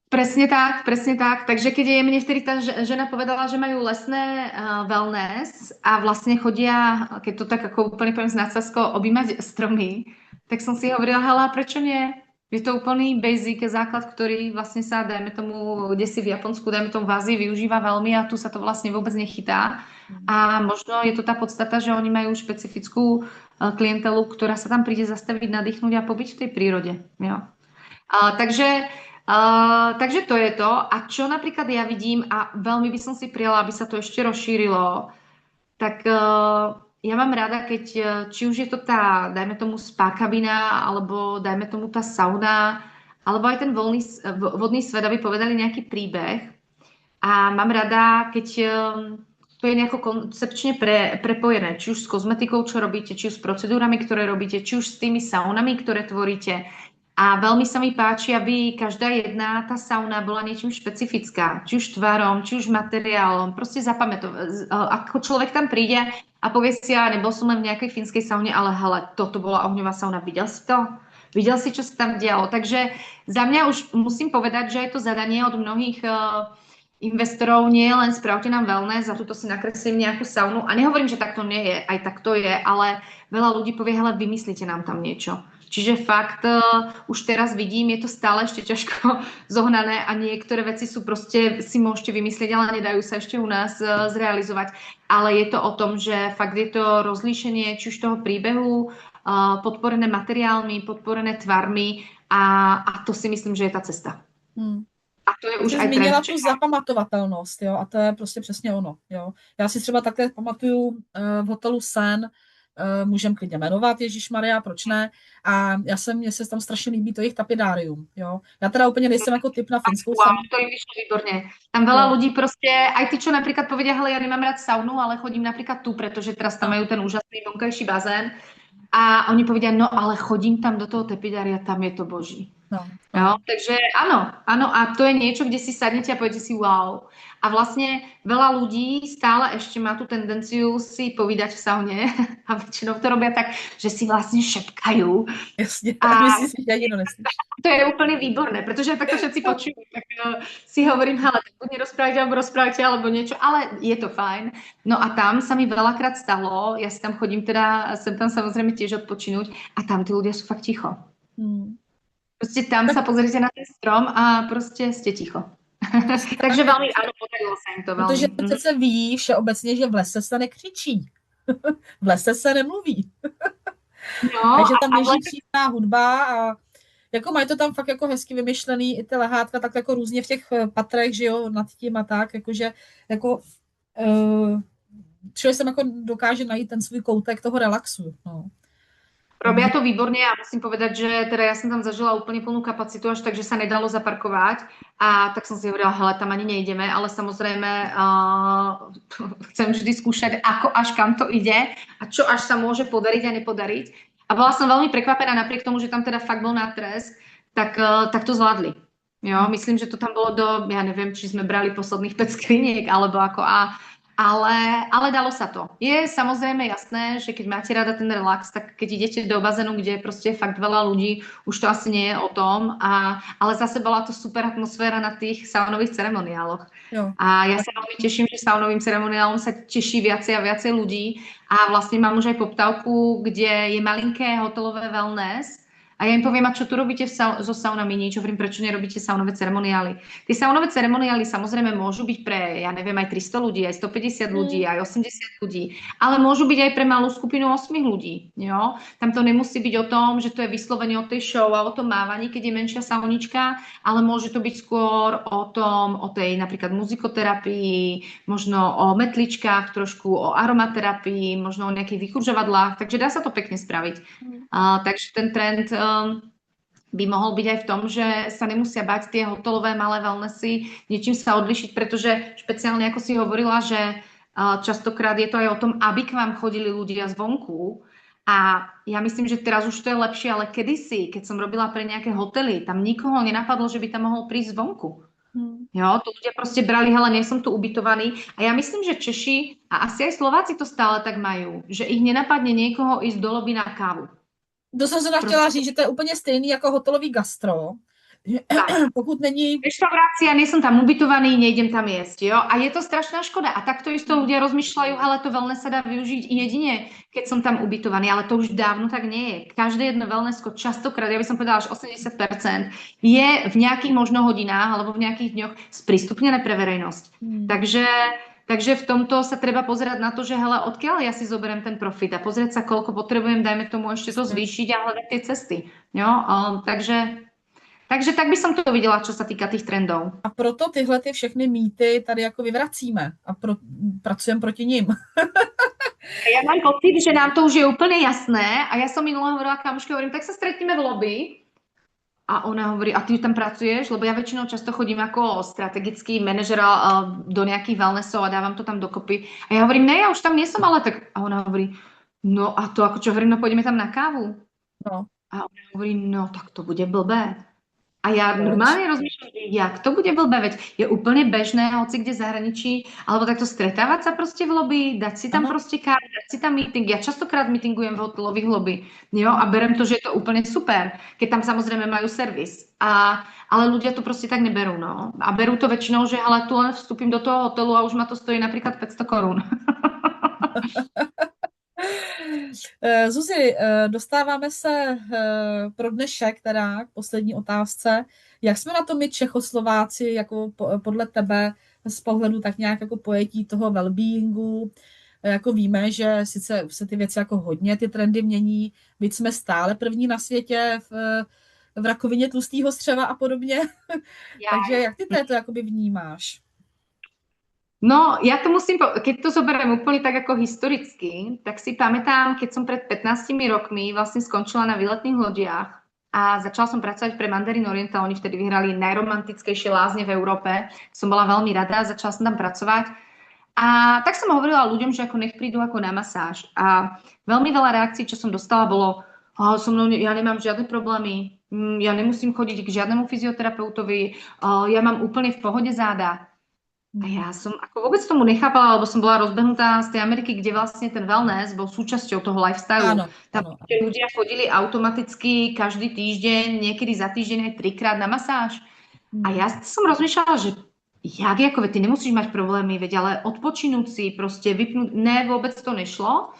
Presne tak, presne tak. Takže keď je mne vtedy tá žena povedala, že majú lesné wellness a vlastne chodia, keď to tak ako úplne poviem s nadsázkou, objímať stromy, tak som si hovorila, hele, prečo nie? Je to úplný basic základ, ktorý vlastne sa, dajme tomu, kde si v Japonsku, dajme tomu v Ázii, využíva veľmi a tu sa to vlastne vôbec nechytá. A možno je to tá podstata, že oni majú špecifickú klientelu, ktorá sa tam príde zastaviť, nadýchnúť a pobyť v tej prírode. Jo. Takže to je to. A čo napríklad ja vidím, a veľmi by som si prijala, aby sa to ešte rozšírilo, tak ja mám rada, keď či už je to tá, dajme tomu spa kabina, alebo dajme tomu tá sauna, alebo aj ten vodný svet, aby povedali nejaký príbeh. A mám rada, keď to je nejako koncepčne prepojené, či už s kozmetikou, čo robíte, či už s procedúrami, ktoré robíte, či už s tými saunami, ktoré tvoríte. A veľmi sa mi páči, aby každá jedna tá sauna bola niečím špecifická. Či už tvarom, či už materiálom. Proste zapamätovať. Ako človek tam príde a povie si, ja nebol som len v nejakej fínskej saune, ale hele, toto bola ohňová sauna. Videl si to? Videl si, čo sa tam dialo? Takže za mňa už musím povedať, že je to zadanie od mnohých investorov nie len spravte nám wellness, za túto si nakreslím nejakú saunu. A nehovorím, že tak to nie je, aj tak to je, ale veľa ľudí povie, hele, vymyslíte nám tam niečo. Čiže fakt, už teraz vidím, je to stále ešte ťažko zohnané a niektoré veci sú proste, si môžete vymyslieť, ale nedajú sa ešte u nás zrealizovať. Ale je to o tom, že fakt je to rozlíšenie či už toho príbehu, podporené materiálmi, podporené tvarmi a to si myslím, že je tá cesta. A to je Ty už jsi aj zmínila trend. tu zapamatovatelnost, jo, a to je prostě přesně ono, jo. Já si třeba takhle pamatuju v hotelu Sen, můžem klidně jmenovat, Ježíšmarja, proč ne? A mně se tam strašně líbí to jejich tapidárium, jo. Já teda úplně nejsem jako typ na finskou Wow, saunu. to im vyšlo výborne. Tam veľa Jo. ľudí proste, aj tí, čo napríklad povedia, hele, ja nemám rád saunu, ale chodím napríklad tu, pretože teraz tam majú ten úžasný vonkajší bazén. A oni povedia, no ale chodím tam do toho tepidária, tam je to boží. No. Jo, takže áno, a to je niečo, kde si sadnete a poviete si wow. A vlastne veľa ľudí stále ešte má tú tendenciu si povídať v saune a väčšinou to robia tak, že si vlastne šepkajú. Jasně, A myslíš si, že ani to neslyší. to je úplne výborné, pretože tak to všetci počujú. Tak si hovorím, hele, tak buď rozprávajte, alebo niečo, ale je to fajn. No a tam sa mi veľakrát stalo, ja si tam chodím teda, sem tam samozrejme tiež odpočinúť a tam tí ľudia sú fakt ticho. Proste tam sa pozrite na ten strom a proste ste ticho. Takže veľmi áno, podarilo sa im to veľmi. Protože přece ví všeobecně, že v lese se nekřičí. V lese se nemluví. No, takže tam běží příjemná hudba a jako mají to tam fakt jako hezky vymyšlený, i ty lehátka tak jako různě v těch patrech, že jo, nad tím a tak, jakože jako člověk sem jako dokáže najít ten svůj koutek toho relaxu, no. Robia to výborne a musím povedať, že teda ja som tam zažila úplne plnú kapacitu, až takže sa nedalo zaparkovať a tak som si hovorila, hele, tam ani nejdeme, ale samozrejme chcem vždy skúšať, ako až kam to ide a čo až sa môže podariť a nepodariť. A bola som veľmi prekvapená napriek tomu, že tam teda fakt bol nátresk, tak to zvládli. Jo, myslím, že to tam bolo ja neviem, či sme brali posledných 5 skriniek, alebo ako ale dalo sa to. Je samozrejme jasné, že keď máte rada ten relax, tak keď idete do bazénu, kde proste je fakt veľa ľudí, už to asi nie je o tom, ale zase bola to super atmosféra na tých saunových ceremoniáloch. Jo. A ja sa veľmi teším, že saunovým ceremoniálom sa teší viacej a viacej ľudí a vlastne mám už aj poptávku, kde je malinké hotelové wellness. A ja im poviem, a čo tu robíte so saunami? Nič, hovorím, prečo nerobíte saunové ceremoniály? Tie saunové ceremoniály samozrejme môžu byť pre, ja neviem, aj 300 ľudí, aj 150 ľudí, aj 80 ľudí, ale môžu byť aj pre malú skupinu 8 ľudí. Jo? Tam to nemusí byť o tom, že to je vyslovene o tej show a o tom mávaní, keď je menšia saunička, ale môže to byť skôr o tej napríklad muzikoterapii, možno o metličkách trošku, o aromaterapii, možno o nejakých vychudžovadlách, takže dá sa to pekne spraviť. Takže ten trend by mohol byť aj v tom, že sa nemusia bať tie hotelové malé wellnessy niečím sa odlišiť, pretože špeciálne ako si hovorila, že častokrát je to aj o tom, aby k vám chodili ľudia zvonku a ja myslím, že teraz už to je lepšie, ale kedysi, keď som robila pre nejaké hotely, tam nikoho nenapadlo, že by tam mohol prísť zvonku. Jo, to ľudia proste brali, hele, nie som tu ubytovaný. A ja myslím, že Češi a asi aj Slováci to stále tak majú, že ich nenapadne niekoho ísť do lobby na kávu. To jsem se chtěla říct, že to je úplně stejný jako hotelový gastro. Pokud není... Reštaurácia, nie som tam ubytovaný, nejdem tam jesť, jo? A je to strašná škoda. A takto isto ľudia rozmýšľajú, ale to wellness sa dá využiť jedine, keď som tam ubytovaný, ale to už dávno tak nie je. Každé jedno wellnessko častokrát, ja by som povedala až 80%, je v nejakých možno hodinách alebo v nejakých dňoch sprístupnené pre verejnosť. Takže v tomto sa treba pozerať na to, že hele, odkiaľ ja si zoberiem ten profit a pozrieť sa, koľko potrebujem, dajme tomu ešte to zvýšiť a hľadať tie cesty. Jo? Takže tak by som to videla, čo sa týka tých trendov. A proto tyhle ty všechny mýty tady jako vyvracíme a pracujeme proti ním. Ja mám pocit, že nám to už je úplne jasné a ja som minulé hovorila kamoške, hovorím, tak sa stretneme v lobby. A ona hovorí, a ty tam pracuješ? Lebo ja väčšinou často chodím ako strategický manažer do nejakých wellnessov a dávam to tam dokopy. A ja hovorím, ne, ja už tam nie som, ale tak... A ona hovorí, no a to ako čo, hovorím, no pôjdeme tam na kávu. No. A ona hovorí, no tak to bude blbé. A ja Proč? normálne rozmýšľam, že jak to bude blbé, veď je úplne bežné, hoci kde zahraničí, alebo takto stretávať sa proste v lobby, dať si tam Ano. proste kávu, dať si tam meeting. Ja častokrát meetingujem v hotelových lobby, jo, a berem to, že je to úplne super, keď tam samozrejme majú servis. Ale ľudia to proste tak neberú, no. A berú to väčšinou, že ale tu len vstúpim do toho hotelu a už ma to stojí napríklad 500 korún. Zuzi, dostáváme se pro dnešek teda k poslední otázce. Jak jsme na to my Čechoslováci, jako podle tebe z pohledu tak nějak jako pojetí toho wellbeingu, jako víme, že sice se ty věci jako hodně, ty trendy mění, byť jsme stále první na světě v rakovině tlustého střeva a podobně. Takže jak ty to jakoby vnímáš? No, ja to musím, keď to zoberiem úplne tak ako historicky, tak si pamätám, keď som pred 15 rokmi vlastne skončila na výletných lodiach a začala som pracovať pre Mandarin Oriental, oni vtedy vyhrali najromantickejšie lázne v Európe, som bola veľmi rada, začala som tam pracovať a tak som hovorila ľuďom, že ako nech prídu ako na masáž a veľmi veľa reakcií, čo som dostala, bolo so mnou, ja nemám žiadne problémy, ja nemusím chodiť k žiadnemu fyzioterapeutovi, ja mám úplne v pohode záda. A ja som ako vôbec tomu nechápala, lebo som bola rozbehnutá z tej Ameriky, kde vlastne ten wellness bol súčasťou toho lifestylu. Áno, Tam áno. ľudia chodili automaticky každý týždeň, niekedy za týždeň aj 3-krát na masáž. A ja som rozmýšľala, že jak, ako, veď ty nemusíš mať problémy, veď ale odpočinúť si, proste vypnúť, ne, vôbec to nešlo.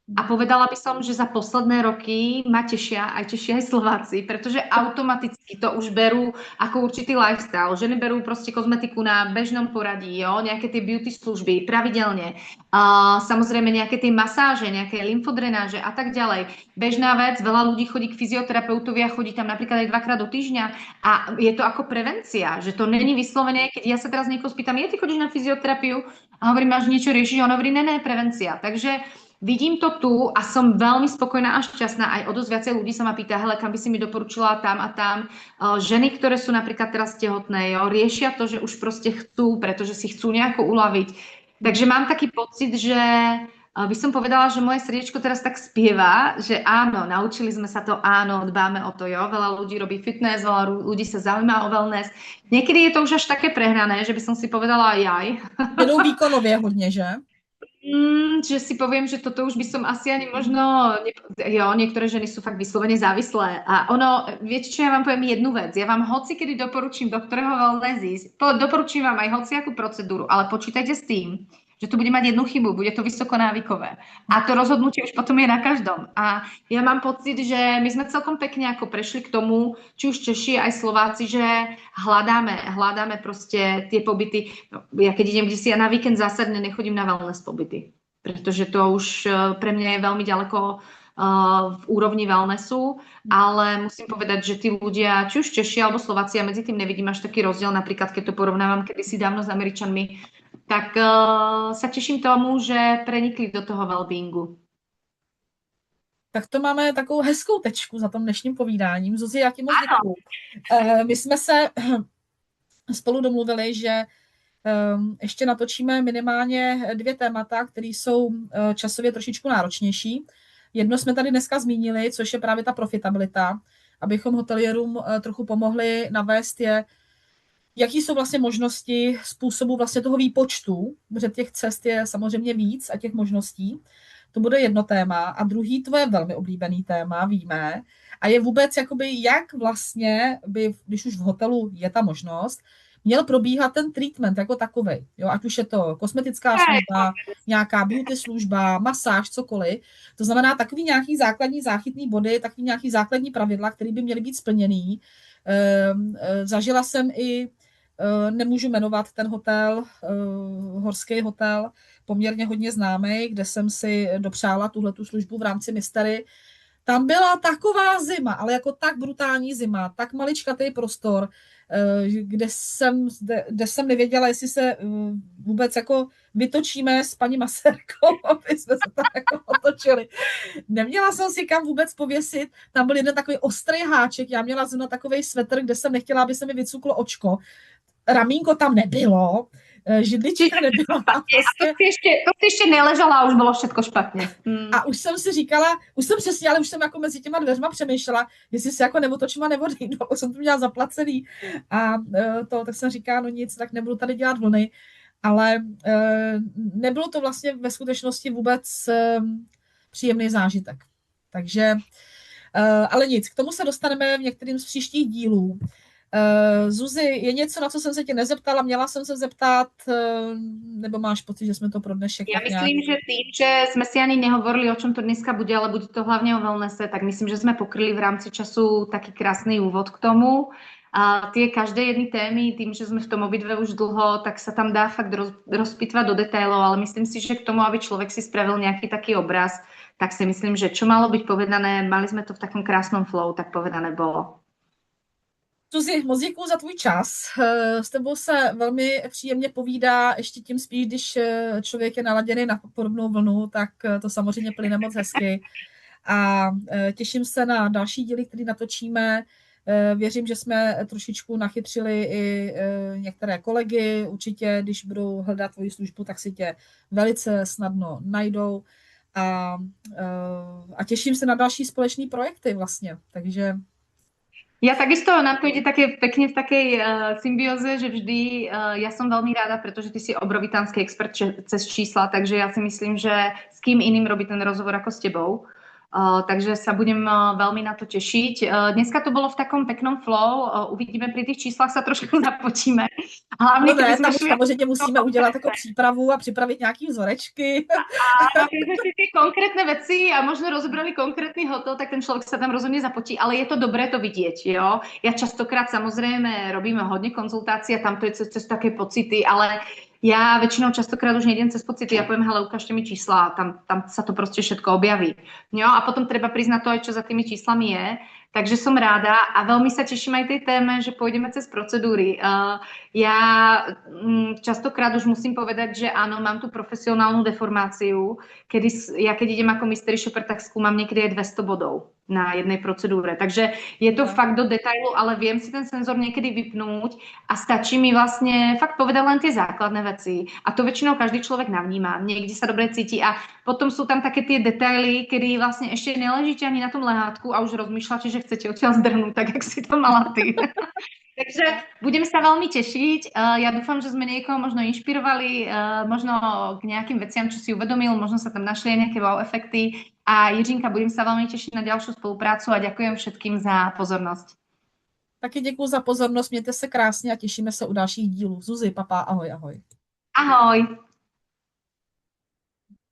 A povedala by som, že za posledné roky ma tešia aj Slováci, pretože automaticky to už berú ako určitý lifestyle. Ženy berú proste kozmetiku na bežnom poradí, jo? Nejaké tie beauty služby pravidelne. Samozrejme nejaké tie masáže, nejaké lymfodrenáže a tak ďalej. Bežná vec, veľa ľudí chodí k fyzioterapeutovi a chodí tam napríklad aj 2-krát do týždňa a je to ako prevencia, že to není vyslovené, keď ja sa teraz niekoho spýtam, ty chodíš na fyzioterapiu a hovorím, máš niečo riešiť, a on hovorí, ne, prevencia. Takže vidím to tu a som veľmi spokojná a šťastná. Aj o dosť viacej ľudí sa ma pýta, hele, kam by si mi doporučila tam a tam. Ženy, ktoré sú napríklad teraz tehotné, jo, riešia to, že už proste chcú, pretože si chcú nejako uľaviť. Takže mám taký pocit, že by som povedala, že moje srdiečko teraz tak spieva, že áno, naučili sme sa to, áno, dbáme o to, jo. Veľa ľudí robí fitness, veľa ľudí sa zaujíma o wellness. Niekedy je to už až také prehrané, že by som si povedala jaj. Jedou výkonově hodně, že? Že si poviem, že toto už by som asi ani možno... Jo, niektoré ženy sú fakt vyslovene závislé. A ono, viete čo, ja vám poviem jednu vec. Ja vám hocikedy doporučím, do ktorého wellness ísť. Doporučím vám aj hociakú procedúru, ale počítajte s tým, že tu bude mať jednu chybu, bude to vysokonávykové. A to rozhodnutie už potom je na každom. A ja mám pocit, že my sme celkom pekne ako prešli k tomu, či už Češi aj Slováci, že hľadáme proste tie pobyty. Ja keď idem kde si, ja na víkend zásadne nechodím na wellness pobyty, pretože to už pre mňa je veľmi ďaleko v úrovni wellnessu, ale musím povedať, že tí ľudia, či už Češi alebo Slováci, ja medzi tým nevidím až taký rozdiel, napríklad keď to porovnávam kedysi dávno s Američanmi, tak sa teším tomu, že prenikli do toho wellbeingu. Tak to máme takovou hezkou tečku za tom dnešním povídáním. Zuzi, já ti moc děkuju. My jsme se spolu domluvili, že ještě natočíme minimálně 2 témata, které jsou časově trošičku náročnější. Jedno jsme tady dneska zmínili, což je právě ta profitabilita, abychom hotelierům trochu pomohli navést je, jaký jsou vlastně možnosti způsobu vlastně toho výpočtu, protože těch cest je samozřejmě víc a těch možností. To bude jedno téma. A druhý, tvoje velmi oblíbený téma, víme, a je vůbec, jakoby, jak vlastně by, když už v hotelu je ta možnost, měl probíhat ten treatment jako takovej. Jo, ať už je to kosmetická služba, nějaká beauty služba, masáž, cokoliv. To znamená takový nějaký základní záchytný body, takový nějaký základní pravidla, které by měly být splněný. Zažila jsem i, nemůžu jmenovat ten hotel, horský hotel, poměrně hodně známý, kde jsem si dopřála tuhletu službu v rámci Mystery. Tam byla taková zima, ale jako tak brutální zima, tak maličkatý prostor, kde jsem nevěděla, jestli se vůbec jako vytočíme s paní masérkou, aby jsme se tam jako otočili. Neměla jsem si kam vůbec pověsit, tam byl jeden takový ostrý háček, já měla zrovna takovej svetr, kde jsem nechtěla, aby se mi vycuklo očko. Ramínko tam nebylo, židlička nebyla. Špatně. A Prostě to si ještě neležela a už bylo všetko špatně. a už jsem si říkala, už jsem přesně, ale už jsem jako mezi těma dveřma přemýšlela, jestli se jako neotočím a neodejdu, už jsem to měla zaplacený a tak jsem říkala, no nic, tak nebudu tady dělat vlny, ale nebylo to vlastně ve skutečnosti vůbec příjemný zážitek. Takže, ale nic, k tomu se dostaneme v některým z příštích dílů. Zuzi, je něco, na co jsem se tě nezeptala, měla jsem se zeptat, nebo máš pocit, že jsme to pro dnešek Ja tak myslím, nějak... že tým, že sme si ani nehovorili, o čom to dneska bude, ale bude to hlavne o wellnesse, tak myslím, že sme pokryli v rámci času taký krásny úvod k tomu. A tie každé jedny témy, tým, že sme v tom obidve už dlho, tak sa tam dá fakt rozpitvať do detailov, ale myslím si, že k tomu, aby človek si spravil nejaký taký obraz, tak si myslím, že čo malo byť povedané, mali sme to v takom krásnom flow, tak povedané bolo. Zuzi, moc děkuji za tvůj čas. S tebou se velmi příjemně povídá, ještě tím spíš, když člověk je naladěný na podobnou vlnu, tak to samozřejmě plyne moc hezky. A těším se na další díly, které natočíme. Věřím, že jsme trošičku nachytřili i některé kolegy. Určitě, když budou hledat tvoji službu, tak si tě velice snadno najdou. A těším se na další společné projekty vlastně. Takže Ja takisto, nám to ide také pekne v takej symbióze, že vždy ja som veľmi ráda, pretože ty si obrovitánsky expert cez čísla, takže ja si myslím, že s kým iným robiť ten rozhovor ako s tebou. Takže sa budem veľmi na to tešiť. Dneska to bolo v takom peknom flow, uvidíme, pri tých číslach sa trošku započíme. Hlavně, no ne, tam samozřejmě musíme udělat jako přípravu a připravit nějaký vzorečky. Áno, keď sme si tie konkrétne veci a možno rozobrali konkrétny hotel, tak ten človek sa tam rozhodne zapotí, ale je to dobré to vidieť, jo. Ja častokrát samozrejme robíme hodne konzultácií a tam to je cez také pocity, ale ja väčšinou častokrát už nejdem cez pocity, ja poviem, hele, ukážte mi čísla, tam sa to proste všetko objaví. Jo, a potom treba priznať to aj, čo za tými číslami je. Takže som ráda a veľmi sa teším aj tej téme, že pôjdeme cez procedúry. Ja častokrát už musím povedať, že áno, mám tu profesionálnu deformáciu, kedy ja keď idem ako mystery shopper, tak skúmam niekedy aj 200 bodov na jednej procedúre. Takže je to fakt do detailu, ale viem si ten senzor niekedy vypnúť a stačí mi vlastne fakt povedať len tie základné veci. A to väčšinou každý človek navníma, niekde sa dobre cíti a potom sú tam také tie detaily, kedy vlastne ešte neležíte ani na tom lehátku a už rozmýšľate, že chcete odtiaľ zdrhnúť, tak jak si to mala ty. Takže budem sa veľmi tešiť. Ja dúfam, že sme niekoho možno inšpirovali, možno k nejakým veciam, čo si uvedomil, možno sa tam našli aj nejaké wow efekty. A Jiřinka, budem sa veľmi tešiť na ďalšiu spoluprácu a ďakujem všetkým za pozornosť. Taky děkuji za pozornost, mějte se krásně a těšíme se u dalších dílů. Zuzi, papa, ahoj, ahoj. Ahoj.